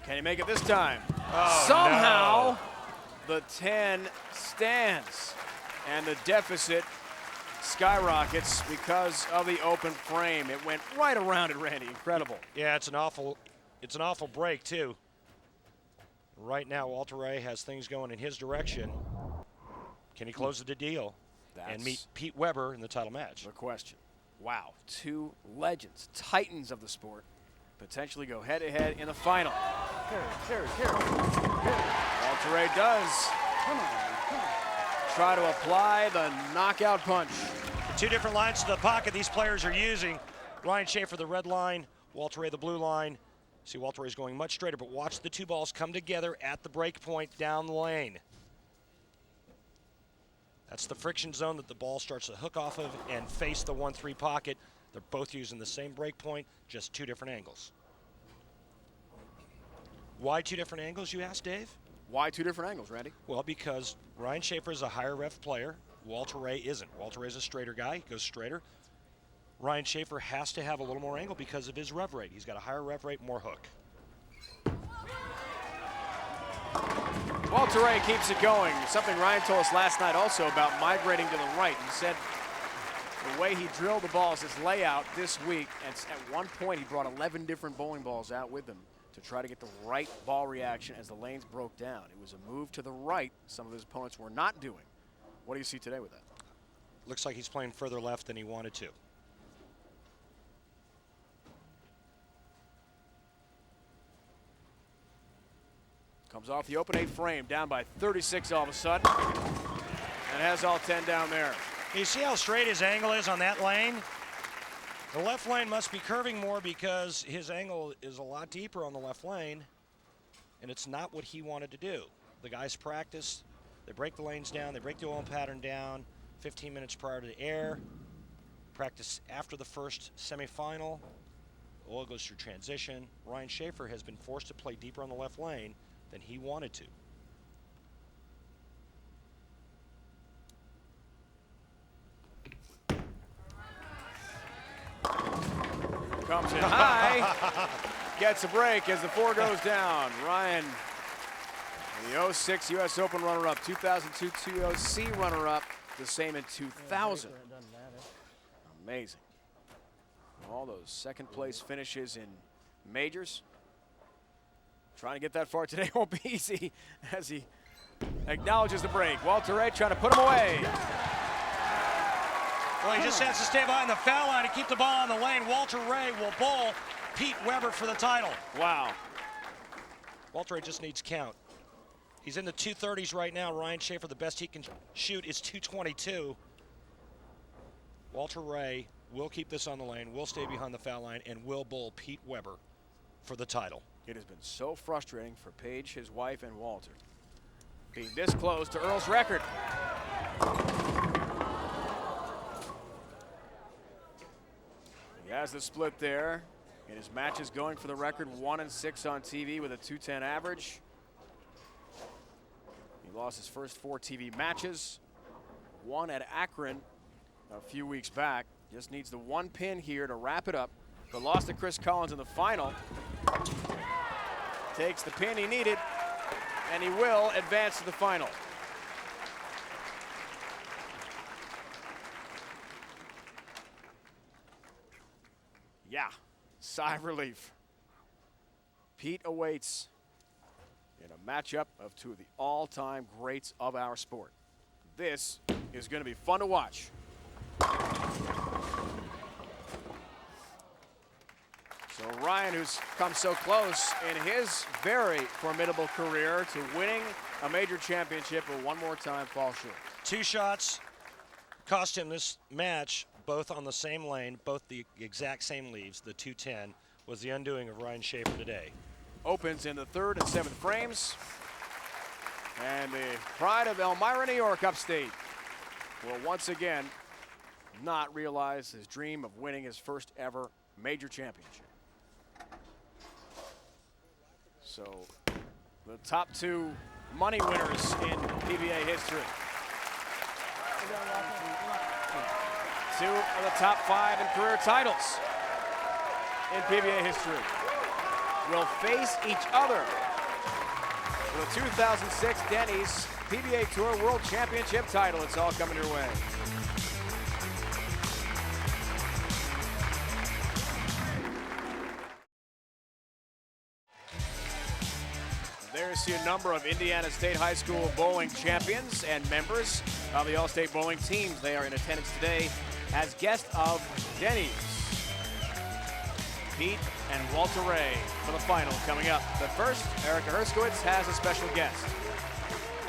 Can he make it this time? Oh, somehow, no. the 10 stands, and the deficit skyrockets because of the open frame. It went right around it, Randy. Incredible. Yeah, it's an awful break too. Right now, Walter Ray has things going in his direction. Can he close the deal and meet Pete Weber in the title match? The question. Wow, two legends, titans of the sport, potentially go head-to-head in the final. Walter Ray does try to apply the knockout punch. Two different lines to the pocket these players are using. Ryan Shafer, the red line, Walter Ray, the blue line. See, Walter Ray's going much straighter, but watch the two balls come together at the break point down the lane. That's the friction zone that the ball starts to hook off of and face the 1-3 pocket. They're both using the same break point, just two different angles. Why two different angles, you ask, Dave? Why two different angles, Randy? Well, because Ryan Shafer is a higher rev player. Walter Ray isn't. Walter Ray's a straighter guy. He goes straighter. Ryan Shafer has to have a little more angle because of his rev rate. He's got a higher rev rate, more hook. Walter Ray keeps it going. Something Ryan told us last night also about migrating to the right. He said the way he drilled the balls, his layout this week, and at one point he brought 11 different bowling balls out with him to try to get the right ball reaction as the lanes broke down. It was a move to the right some of his opponents were not doing. What do you see today with that? Looks like he's playing further left than he wanted to. Comes off the open 8 frame, down by 36 all of a sudden, and has all 10 down there. You see how straight his angle is on that lane? The left lane must be curving more because his angle is a lot deeper on the left lane, and it's not what he wanted to do. The guys practice, they break the lanes down, they break the oil pattern down 15 minutes prior to the air, practice after the first semifinal. Oil goes through transition. Ryan Shafer has been forced to play deeper on the left lane than he wanted to. Comes in high, gets a break as the 4 goes down. Ryan, the 06 U.S. Open runner-up, 2002 TOC runner-up, the same in 2000. Amazing. All those second place finishes in majors. Trying to get that far today won't be easy as he acknowledges the break. Walter Ray trying to put him away. Well, he just has to stay behind the foul line and keep the ball on the lane. Walter Ray will bowl Pete Weber for the title. Wow. Walter Ray just needs count. He's in the 230s right now. Ryan Shafer, the best he can shoot is 222. Walter Ray will keep this on the lane, will stay behind the foul line, and will bowl Pete Weber for the title. It has been so frustrating for Paige, his wife, and Walter, being this close to Earl's record. He has the split there. In his matches going for the record, 1-6 on TV with a 210 average. He lost his first 4 TV matches. One at Akron a few weeks back. Just needs the 1 pin here to wrap it up. But lost to Chris Collins in the final. Takes the pin he needed, and he will advance to the final. Yeah, sigh of relief. Pete awaits in a matchup of 2 of the all-time greats of our sport. This is going to be fun to watch. So Ryan, who's come so close in his very formidable career to winning a major championship, will one more time fall short. 2 shots cost him this match, both on the same lane, both the exact same leaves. The 210 was the undoing of Ryan Shafer today. Opens in the 3rd and 7th frames. And the pride of Elmira, New York, upstate, will once again not realize his dream of winning his first ever major championship. So the top 2 money winners in PBA history. 2 of the top 5 in career titles in PBA history will face each other for the 2006 Denny's PBA Tour World Championship title. It's all coming your way. There's see a number of Indiana State High School bowling champions and members of the All-State bowling teams. They are in attendance today as guests of Denny's. Pete and Walter Ray for the final coming up. But first, Erica Herskowitz has a special guest.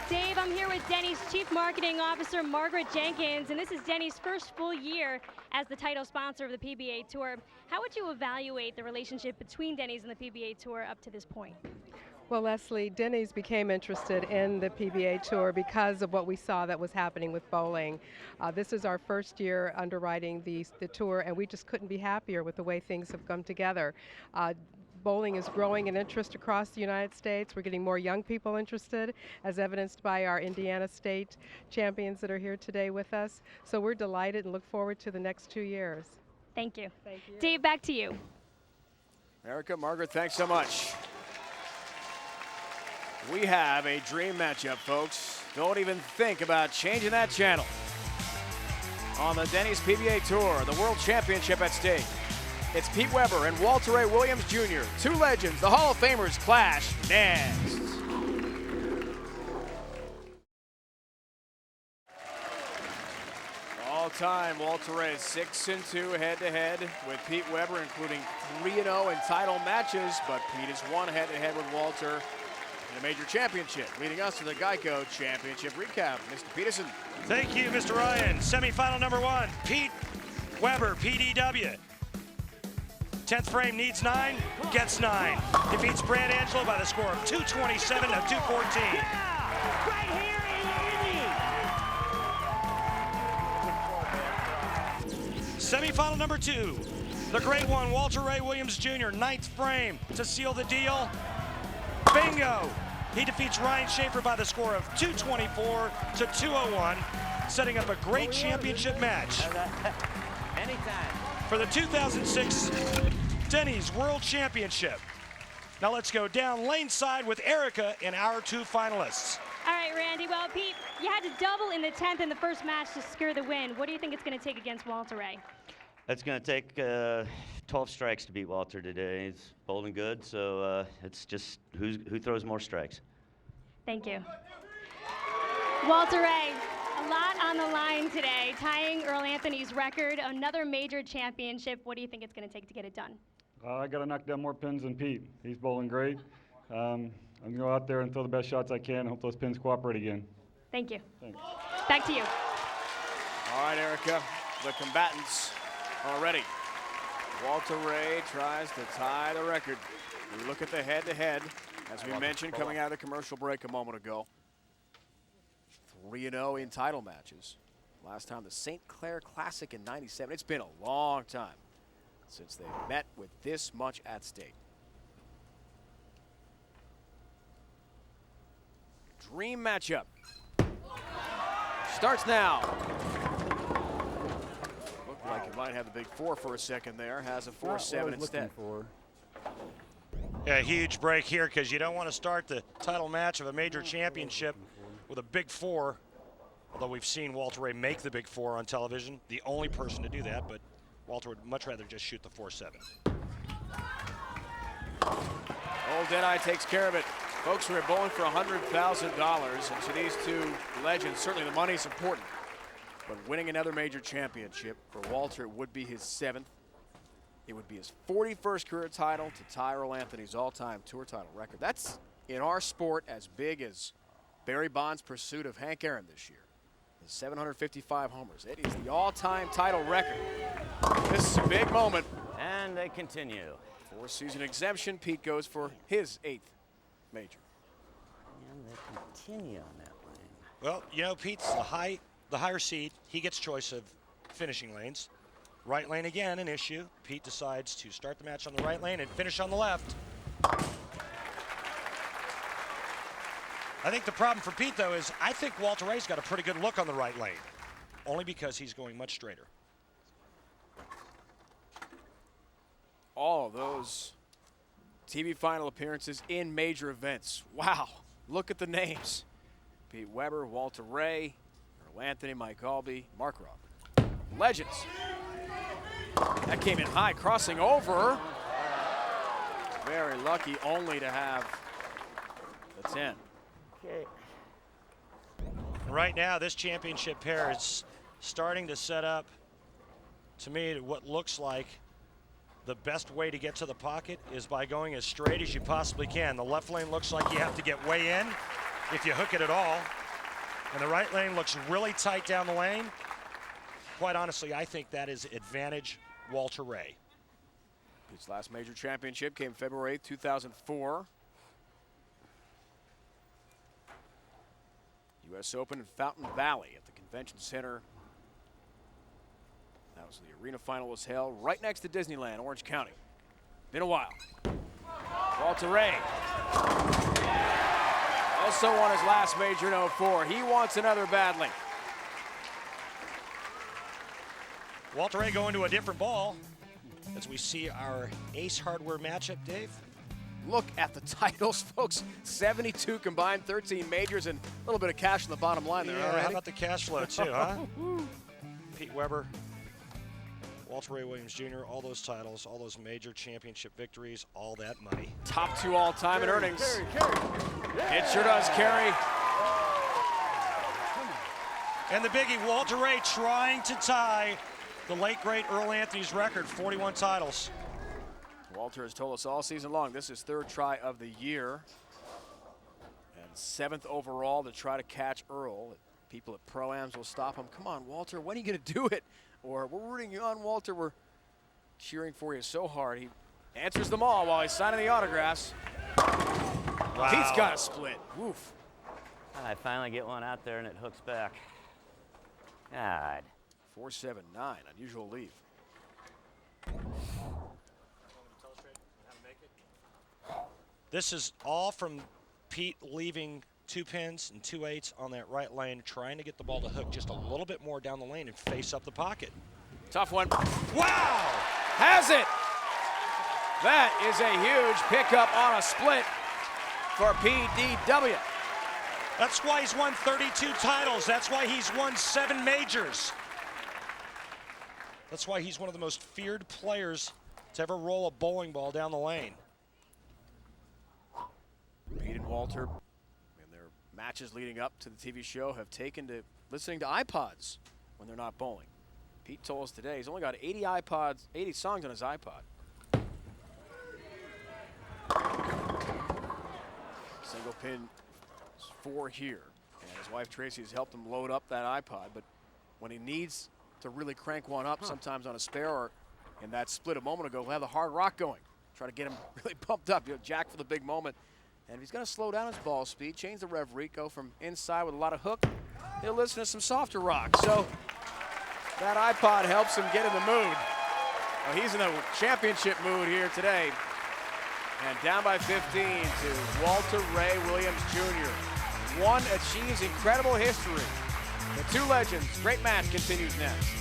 Dave, I'm here with Denny's Chief Marketing Officer, Margaret Jenkins, and this is Denny's first full year as the title sponsor of the PBA Tour. How would you evaluate the relationship between Denny's and the PBA Tour up to this point? Well, Leslie, Denny's became interested in the PBA Tour because of what we saw that was happening with bowling. This is our first year underwriting the tour, and we just couldn't be happier with the way things have come together. Bowling is growing in interest across the United States. We're getting more young people interested, as evidenced by our Indiana State champions that are here today with us. So we're delighted and look forward to the next 2 years. Thank you. Thank you. Dave, back to you. Erica, Margaret, thanks so much. We have a dream matchup, folks. Don't even think about changing that channel. On the Denny's PBA Tour, the World Championship at stake. It's Pete Weber and Walter Ray Williams Jr., two legends. The Hall of Famers clash next. All-time Walter Ray 6-2 head-to-head with Pete Weber, including 3-0 in title matches, but Pete is one head-to-head with Walter in a major championship. Leading us to the Geico Championship recap, Mr. Peterson. Thank you, Mr. Ryan. Semifinal number 1, Pete Weber, PDW. 10th frame needs 9, gets 9. Defeats Brad Angelo by the score of 227 to 214. Yeah! Right here in Indy! Semifinal number 2, the great one, Walter Ray Williams Jr., 9th frame to seal the deal. Bingo! He defeats Ryan Shafer by the score of 224 to 201, setting up a great championship match. Anytime. For the 2006 Denny's World Championship. Now let's go down lane side with Erica and our 2 finalists. All right, Randy. Well, Pete, you had to double in the 10th in the first match to secure the win. What do you think it's going to take against Walter Ray? It's going to take 12 strikes to beat Walter today. He's bowling good, so it's just who throws more strikes. Thank you. Walter Ray, a lot on the line today, tying Earl Anthony's record, another major championship. What do you think it's going to take to get it done? I got to knock down more pins than Pete. He's bowling great. I'm going to go out there and throw the best shots I can. Hope those pins cooperate again. Thank you. Thanks. Back to you. All right, Erica, the combatants are ready. Walter Ray tries to tie the record. We look at the head-to-head, as we mentioned coming out of the commercial break a moment ago. 3-0 in title matches. Last time the St. Clair Classic in '97. It's been a long time since they met with this much at stake. Dream matchup. Starts now. Looked like it might have the big 4 for a second there. Has a 4-7 instead. Yeah, huge break here because you don't want to start the title match of a major championship with a big 4. Although we've seen Walter Ray make the big 4 on television, the only person to do that, but Walter would much rather just shoot the 4-7. Old Denny takes care of it. Folks, we're bowling for $100,000, and to these two legends, certainly the money's important. But winning another major championship for Walter, it would be his 7th. It would be his 41st career title to tie Earl Anthony's all-time tour title record. That's, in our sport, as big as Barry Bonds' pursuit of Hank Aaron this year. His 755 homers. It is the all-time title record. This is a big moment. And they continue. 4-season exemption. Pete goes for his 8th major. And they continue on that lane. Well, you know, Pete's the higher seed. He gets choice of finishing lanes. Right lane again, an issue. Pete decides to start the match on the right lane and finish on the left. I think the problem for Pete, though, is I think Walter Ray's got a pretty good look on the right lane, only because he's going much straighter. All of those TV final appearances in major events. Wow, look at the names. Pete Weber, Walter Ray, Earl Anthony, Mike Albee, Mark Roberts. Legends. That came in high, crossing over. Very lucky only to have the 10. Okay. Right now, this championship pair is starting to set up, to me, what looks like the best way to get to the pocket is by going as straight as you possibly can. The left lane looks like you have to get way in if you hook it at all. And the right lane looks really tight down the lane. Quite honestly, I think that is advantage Walter Ray. His last major championship came February 8, 2004. U.S. Open in Fountain Valley at the Convention Center. That was the arena final was held right next to Disneyland, Orange County. Been a while. Walter Ray also won his last major in 04. He wants another badly. Walter Ray going to a different ball as we see our Ace Hardware matchup, Dave. Look at the titles, folks. 72 combined, 13 majors, and a little bit of cash on the bottom line there. Yeah, how about the cash flow, too, huh? Pete Weber, Walter Ray Williams Jr., all those titles, all those major championship victories, all that money. Top 2 all-time in earnings. It sure does, Kerry. And the biggie, Walter Ray trying to tie the late, great Earl Anthony's record, 41 titles. Walter has told us all season long this is 3rd try of the year and 7th overall to try to catch Earl. People at Pro-Ams will stop him. Come on, Walter, when are you going to do it? Or we're rooting you on, Walter. We're cheering for you so hard. He answers them all while he's signing the autographs. Wow. He's got a split. Woof. I finally get one out there and it hooks back. God. 4-7-9, unusual leave. This is all from Pete leaving 2 pins and 2 8s on that right lane, trying to get the ball to hook just a little bit more down the lane and face up the pocket. Tough one. Wow! Has it! That is a huge pickup on a split for PDW. That's why he's won 32 titles. That's why he's won 7 majors. That's why he's one of the most feared players to ever roll a bowling ball down the lane. Pete and Walter, in their matches leading up to the TV show, have taken to listening to iPods when they're not bowling. Pete told us today he's only got 80 songs on his iPod. Single pin 4 here. And his wife Tracy has helped him load up that iPod, but when he needs to really crank one up, sometimes on a spare or in that split a moment ago, he'll have the hard rock going. Try to get him really pumped up. Jack for the big moment. And if he's going to slow down his ball speed, change the rev rate, go from inside with a lot of hook, he'll listen to some softer rock. So that iPod helps him get in the mood. Well, he's in the championship mood here today. And down by 15 to Walter Ray Williams Jr. One achieves incredible history. The 2 legends. Great match continues next.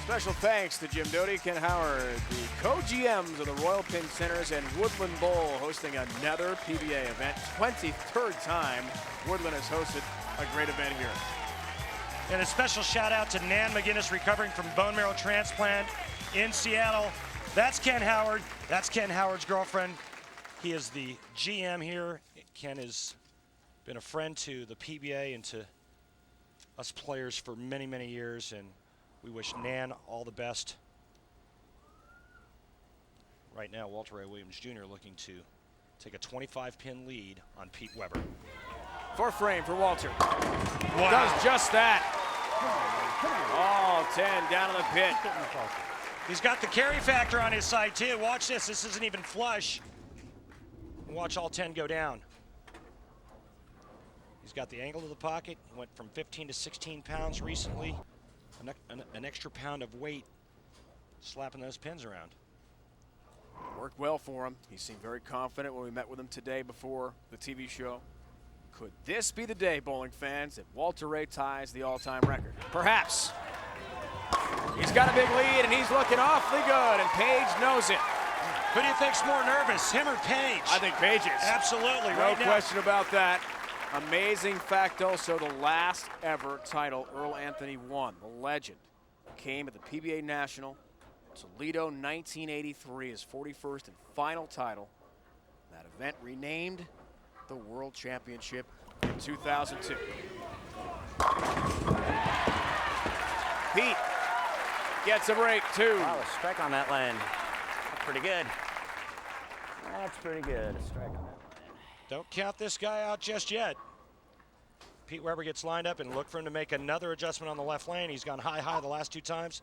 Special thanks to Jim Doty, Ken Howard, the co-GMs of the Royal Pin Centers and Woodland Bowl hosting another PBA event. 23rd time Woodland has hosted a great event here. And a special shout out to Nan McGinnis, recovering from bone marrow transplant in Seattle. That's Ken Howard. That's Ken Howard's girlfriend. He is the GM here. Ken has been a friend to the PBA and to us players for many, many years, and we wish Nan all the best. Right now, Walter Ray Williams Jr. looking to take a 25-pin lead on Pete Weber. 4th frame for Walter. Wow. Does just that. All 10 down in the pit. He's got the carry factor on his side, too. Watch this. This isn't even flush. Watch all 10 go down. He's got the angle of the pocket. He went from 15 to 16 pounds recently. An extra pound of weight slapping those pins around. Worked well for him. He seemed very confident when we met with him today before the TV show. Could this be the day, bowling fans, that Walter Ray ties the all-time record? Perhaps. He's got a big lead, and he's looking awfully good, and Page knows it. Who do you think's more nervous, him or Page? I think Page is. Absolutely. No question about that. Amazing fact also, the last ever title Earl Anthony won, the legend, came at the PBA National Toledo 1983, his 41st and final title. That event renamed the World Championship in 2002. Pete gets a break, 2. Wow, a strike on that lane. That's pretty good. That's pretty good, a strike on that lane. Don't count this guy out just yet. Pete Weber gets lined up and look for him to make another adjustment on the left lane. He's gone high the last 2 times.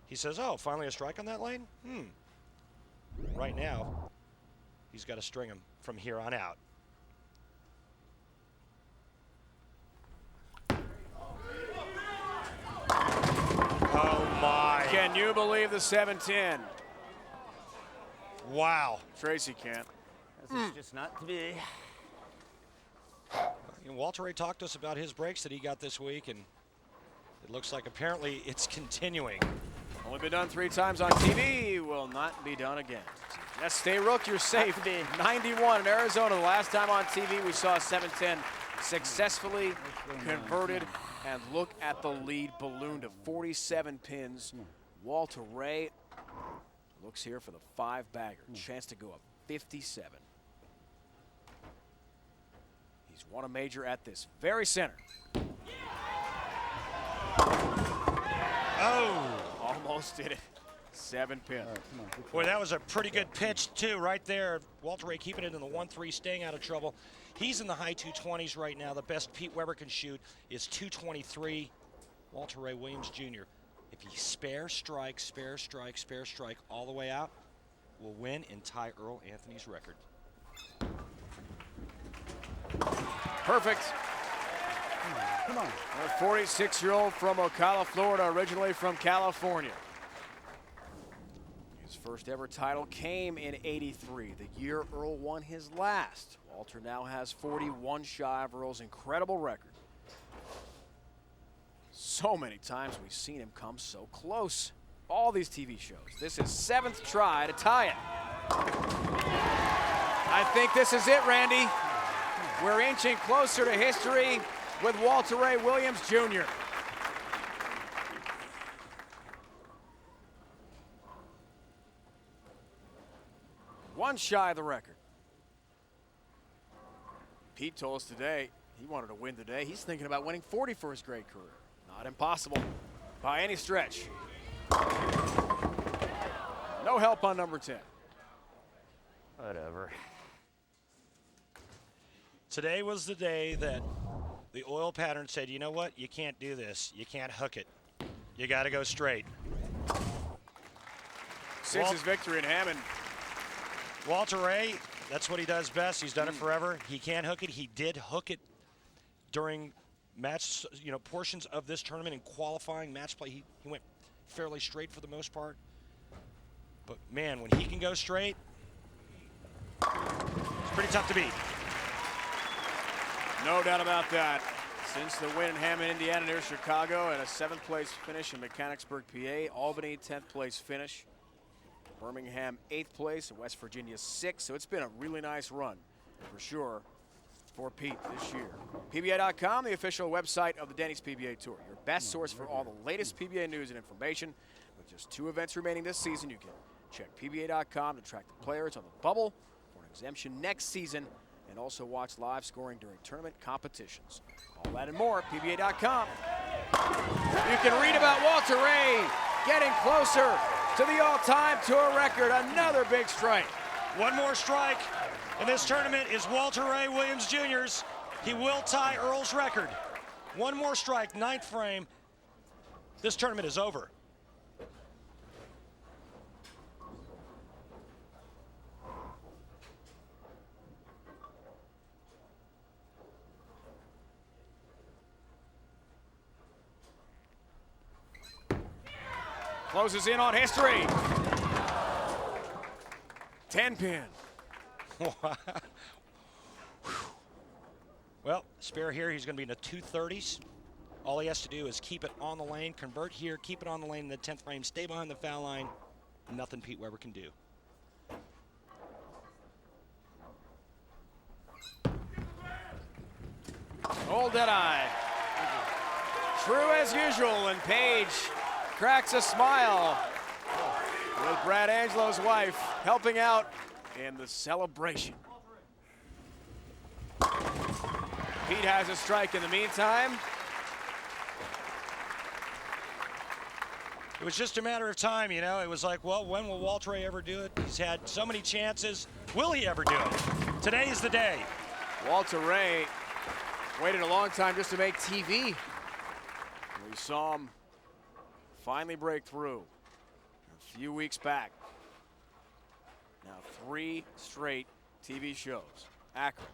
He says, oh, finally a strike on that lane? Right now, he's got to string him from here on out. Oh, my. Can you believe the 7-10? Wow. Tracy can't. This is just not to be. And Walter Ray talked to us about his breaks that he got this week, and it looks like apparently it's continuing. Only been done 3 times on TV, will not be done again. Yes, stay rook, you're safe. 91 in Arizona. The last time on TV we saw 7-10 successfully converted, and look at the lead balloon to 47 pins. Walter Ray looks here for the 5-bagger, chance to go up 57. He's won a major at this very center. Oh! Almost did it. 7 pin. Boy, that was a pretty good pitch, too, right there. Walter Ray keeping it in the 1-3, staying out of trouble. He's in the high 220s right now. The best Pete Weber can shoot is 223. Walter Ray Williams Jr. If he spare strike all the way out, will win and tie Earl Anthony's record. Perfect. Come on. A 46-year-old from Ocala, Florida, originally from California. His first ever title came in '83, the year Earl won his last. Walter now has 41 shy of Earl's incredible record. So many times we've seen him come so close. All these TV shows. This is 7th try to tie it. I think this is it, Randy. We're inching closer to history with Walter Ray Williams Jr. One shy of the record. Pete told us today he wanted to win today. He's thinking about winning 40 for his great career. Not impossible by any stretch. No help on number 10. Whatever. Today was the day that the oil pattern said, you know what? You can't do this. You can't hook it. You got to go straight. 6's victory in Hammond. Walter Ray, that's what he does best. He's done it forever. He can't hook it. He did hook it during match, portions of this tournament in qualifying match play. He went fairly straight for the most part. But man, when he can go straight, it's pretty tough to beat. No doubt about that. Since the win in Hammond, Indiana near Chicago, and a 7th place finish in Mechanicsburg, PA. Albany, 10th place finish. Birmingham, 8th place, and West Virginia, 6th. So it's been a really nice run, for sure, for Pete this year. PBA.com, the official website of the Denny's PBA Tour. Your best source for all the latest PBA news and information. With just 2 events remaining this season, you can check PBA.com to track the players on the bubble for an exemption next season, and also watch live scoring during tournament competitions. All that and more, PBA.com. You can read about Walter Ray getting closer to the all-time tour record. Another big strike. One more strike in this tournament is Walter Ray Williams Jr.'s. He will tie Earl's record. One more strike, 9th frame. This tournament is over. Closes in on history. 10 pin. Well, spare here, he's going to be in the 230s. All he has to do is keep it on the lane, convert here, keep it on the lane in the 10th frame, stay behind the foul line. Nothing Pete Weber can do. Old Deadeye. True as usual, and Page cracks a smile. with Brad Angelo's wife helping out in the celebration. Pete has a strike in the meantime. It was just a matter of time, you know. It was like, well, when will Walter Ray ever do it? He's had so many chances. Will he ever do it? Today is the day. Walter Ray waited a long time just to make TV. We saw him finally break through a few weeks back. Now 3 straight TV shows. Akron,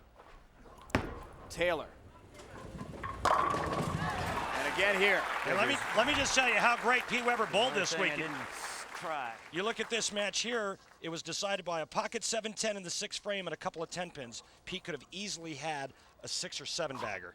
Taylor, and again here. And let me just tell you how great Pete Weber bowled this week. Try. You look at this match here, it was decided by a pocket 7-10 in the 6th frame and a couple of 10 pins. Pete could have easily had a 6 or 7 bagger.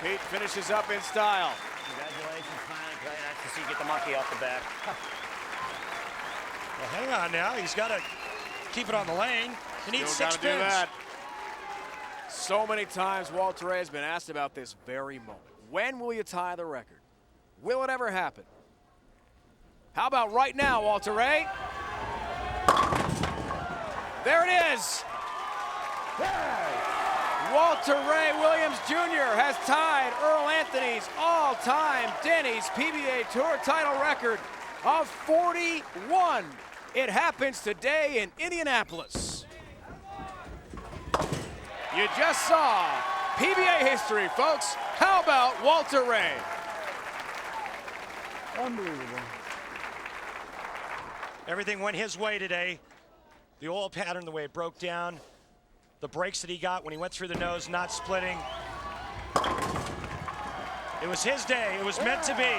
Pete finishes up in style. Congratulations, finally. Very nice to see you get the monkey off the back. Well, hang on now. He's got to keep it on the lane. He needs Still 6 gotta do pins. that. So many times Walter Ray has been asked about this very moment. When will you tie the record? Will it ever happen? How about right now, Walter Ray? There it is. Walter Ray Williams Jr. has tied Earl Anthony's all-time Denny's PBA Tour title record of 41. It happens today in Indianapolis. You just saw PBA history, folks. How about Walter Ray? Unbelievable. Everything went his way today. The oil pattern, the way it broke down, the breaks that he got when he went through the nose, not splitting. It was his day. It was meant to be.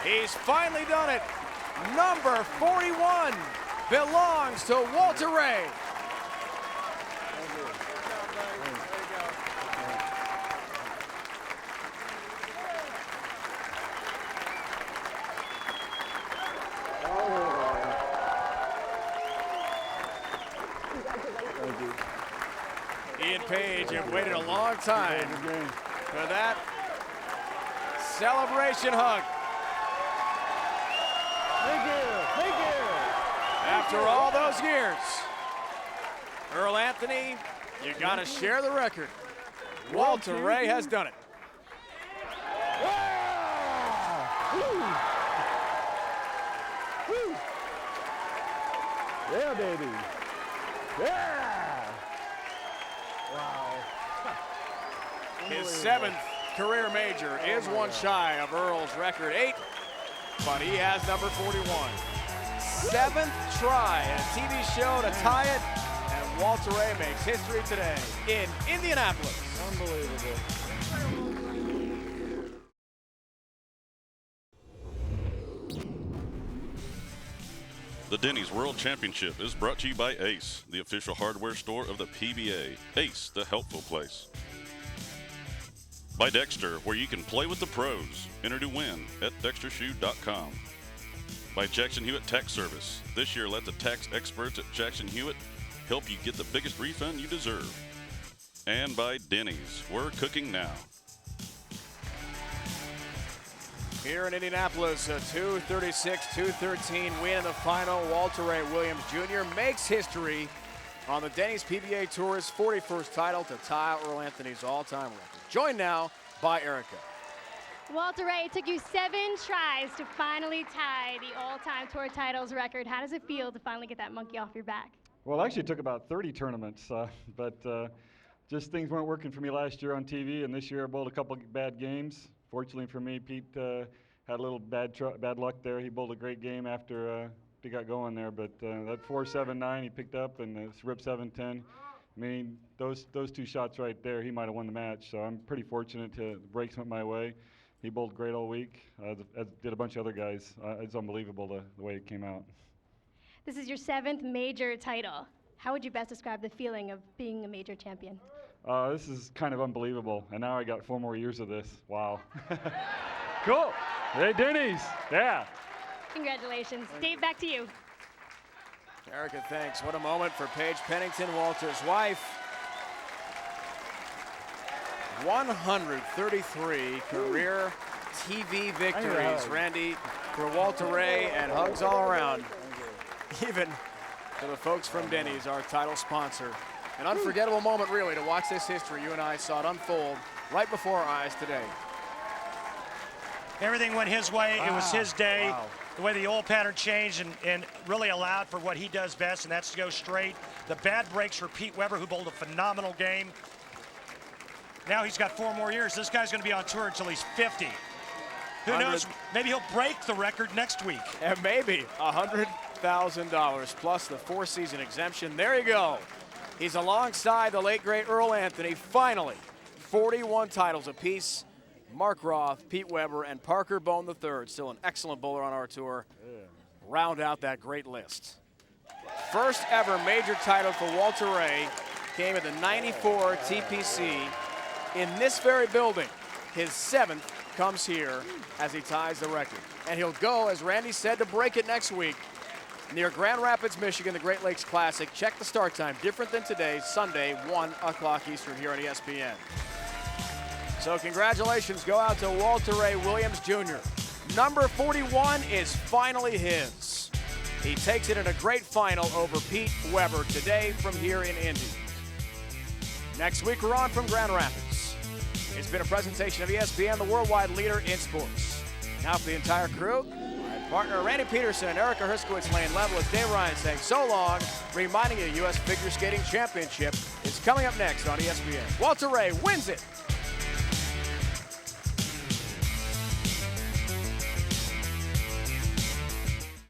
He's finally done it. Number 41 belongs to Walter Ray. Ian Page have waited a long time for that celebration hug. Thank you. Thank you. After all those years, Earl Anthony, you got to share the record. Walter Ray has done it. Yeah, baby. Yeah. Wow. His 7th career major is one shy of Earl's record 8, but he has number 41. 7th try at a TV show to tie it, and Walter Ray makes history today in Indianapolis. Unbelievable. The Denny's World Championship is brought to you by Ace, the official hardware store of the PBA. Ace, the helpful place. By Dexter, where you can play with the pros. Enter to win at dextershoe.com. By Jackson Hewitt Tax Service. This year, let the tax experts at Jackson Hewitt help you get the biggest refund you deserve. And by Denny's, we're cooking now. Here in Indianapolis, a 236-213 win in the final. Walter Ray Williams Jr. makes history on the Denny's PBA Tour's 41st title to tie Earl Anthony's all-time record. Joined now by Erica. Walter Ray, it took you 7 tries to finally tie the all-time tour titles record. How does it feel to finally get that monkey off your back? Well, actually it took about 30 tournaments, but just things weren't working for me last year on TV, and this year I bowled a couple bad games. Fortunately for me, Pete had a little bad luck there. He bowled a great game after he got going there, but that 4-7-9 he picked up, and the rip 7-10. I mean, those 2 shots right there, he might have won the match. So I'm pretty fortunate to the breaks went my way. He bowled great all week, as did a bunch of other guys. It's unbelievable the way it came out. This is your 7th major title. How would you best describe the feeling of being a major champion? This is kind of unbelievable, and now I got 4 more years of this. Wow. Cool. Hey, Denny's. Yeah. Congratulations. Dave, back to you. Erica, thanks. What a moment for Paige Pennington, Walter's wife. 133 career TV victories, Randy, for Walter Ray, and hugs all around. Even to the folks from Denny's, our title sponsor. An unforgettable moment, really, to watch this history. You and I saw it unfold right before our eyes today. Everything went his way. It was his day. Wow. The way the oil pattern changed and really allowed for what he does best, and that's to go straight. The bad breaks for Pete Weber, who bowled a phenomenal game. Now he's got 4 more years. This guy's going to be on tour until he's 50. Who knows? Maybe he'll break the record next week. And maybe $100,000 plus the 4-season exemption. There you go. He's alongside the late, great Earl Anthony. Finally, 41 titles apiece. Mark Roth, Pete Weber, and Parker Bone III, still an excellent bowler on our tour, round out that great list. First ever major title for Walter Ray came at the '94 TPC in this very building. His 7th comes here as he ties the record. And he'll go, as Randy said, to break it next week near Grand Rapids, Michigan, the Great Lakes Classic. Check the start time, different than today, Sunday, 1 o'clock Eastern here on ESPN. So congratulations go out to Walter Ray Williams Jr. Number 41 is finally his. He takes it in a great final over Pete Weber today from here in Indy. Next week we're on from Grand Rapids. It's been a presentation of ESPN, the worldwide leader in sports. Now for the entire crew, my partner Randy Peterson and Erica Herskowitz, Lane Level, it's Dave Ryan saying so long, reminding you the U.S. Figure Skating Championship is coming up next on ESPN. Walter Ray wins it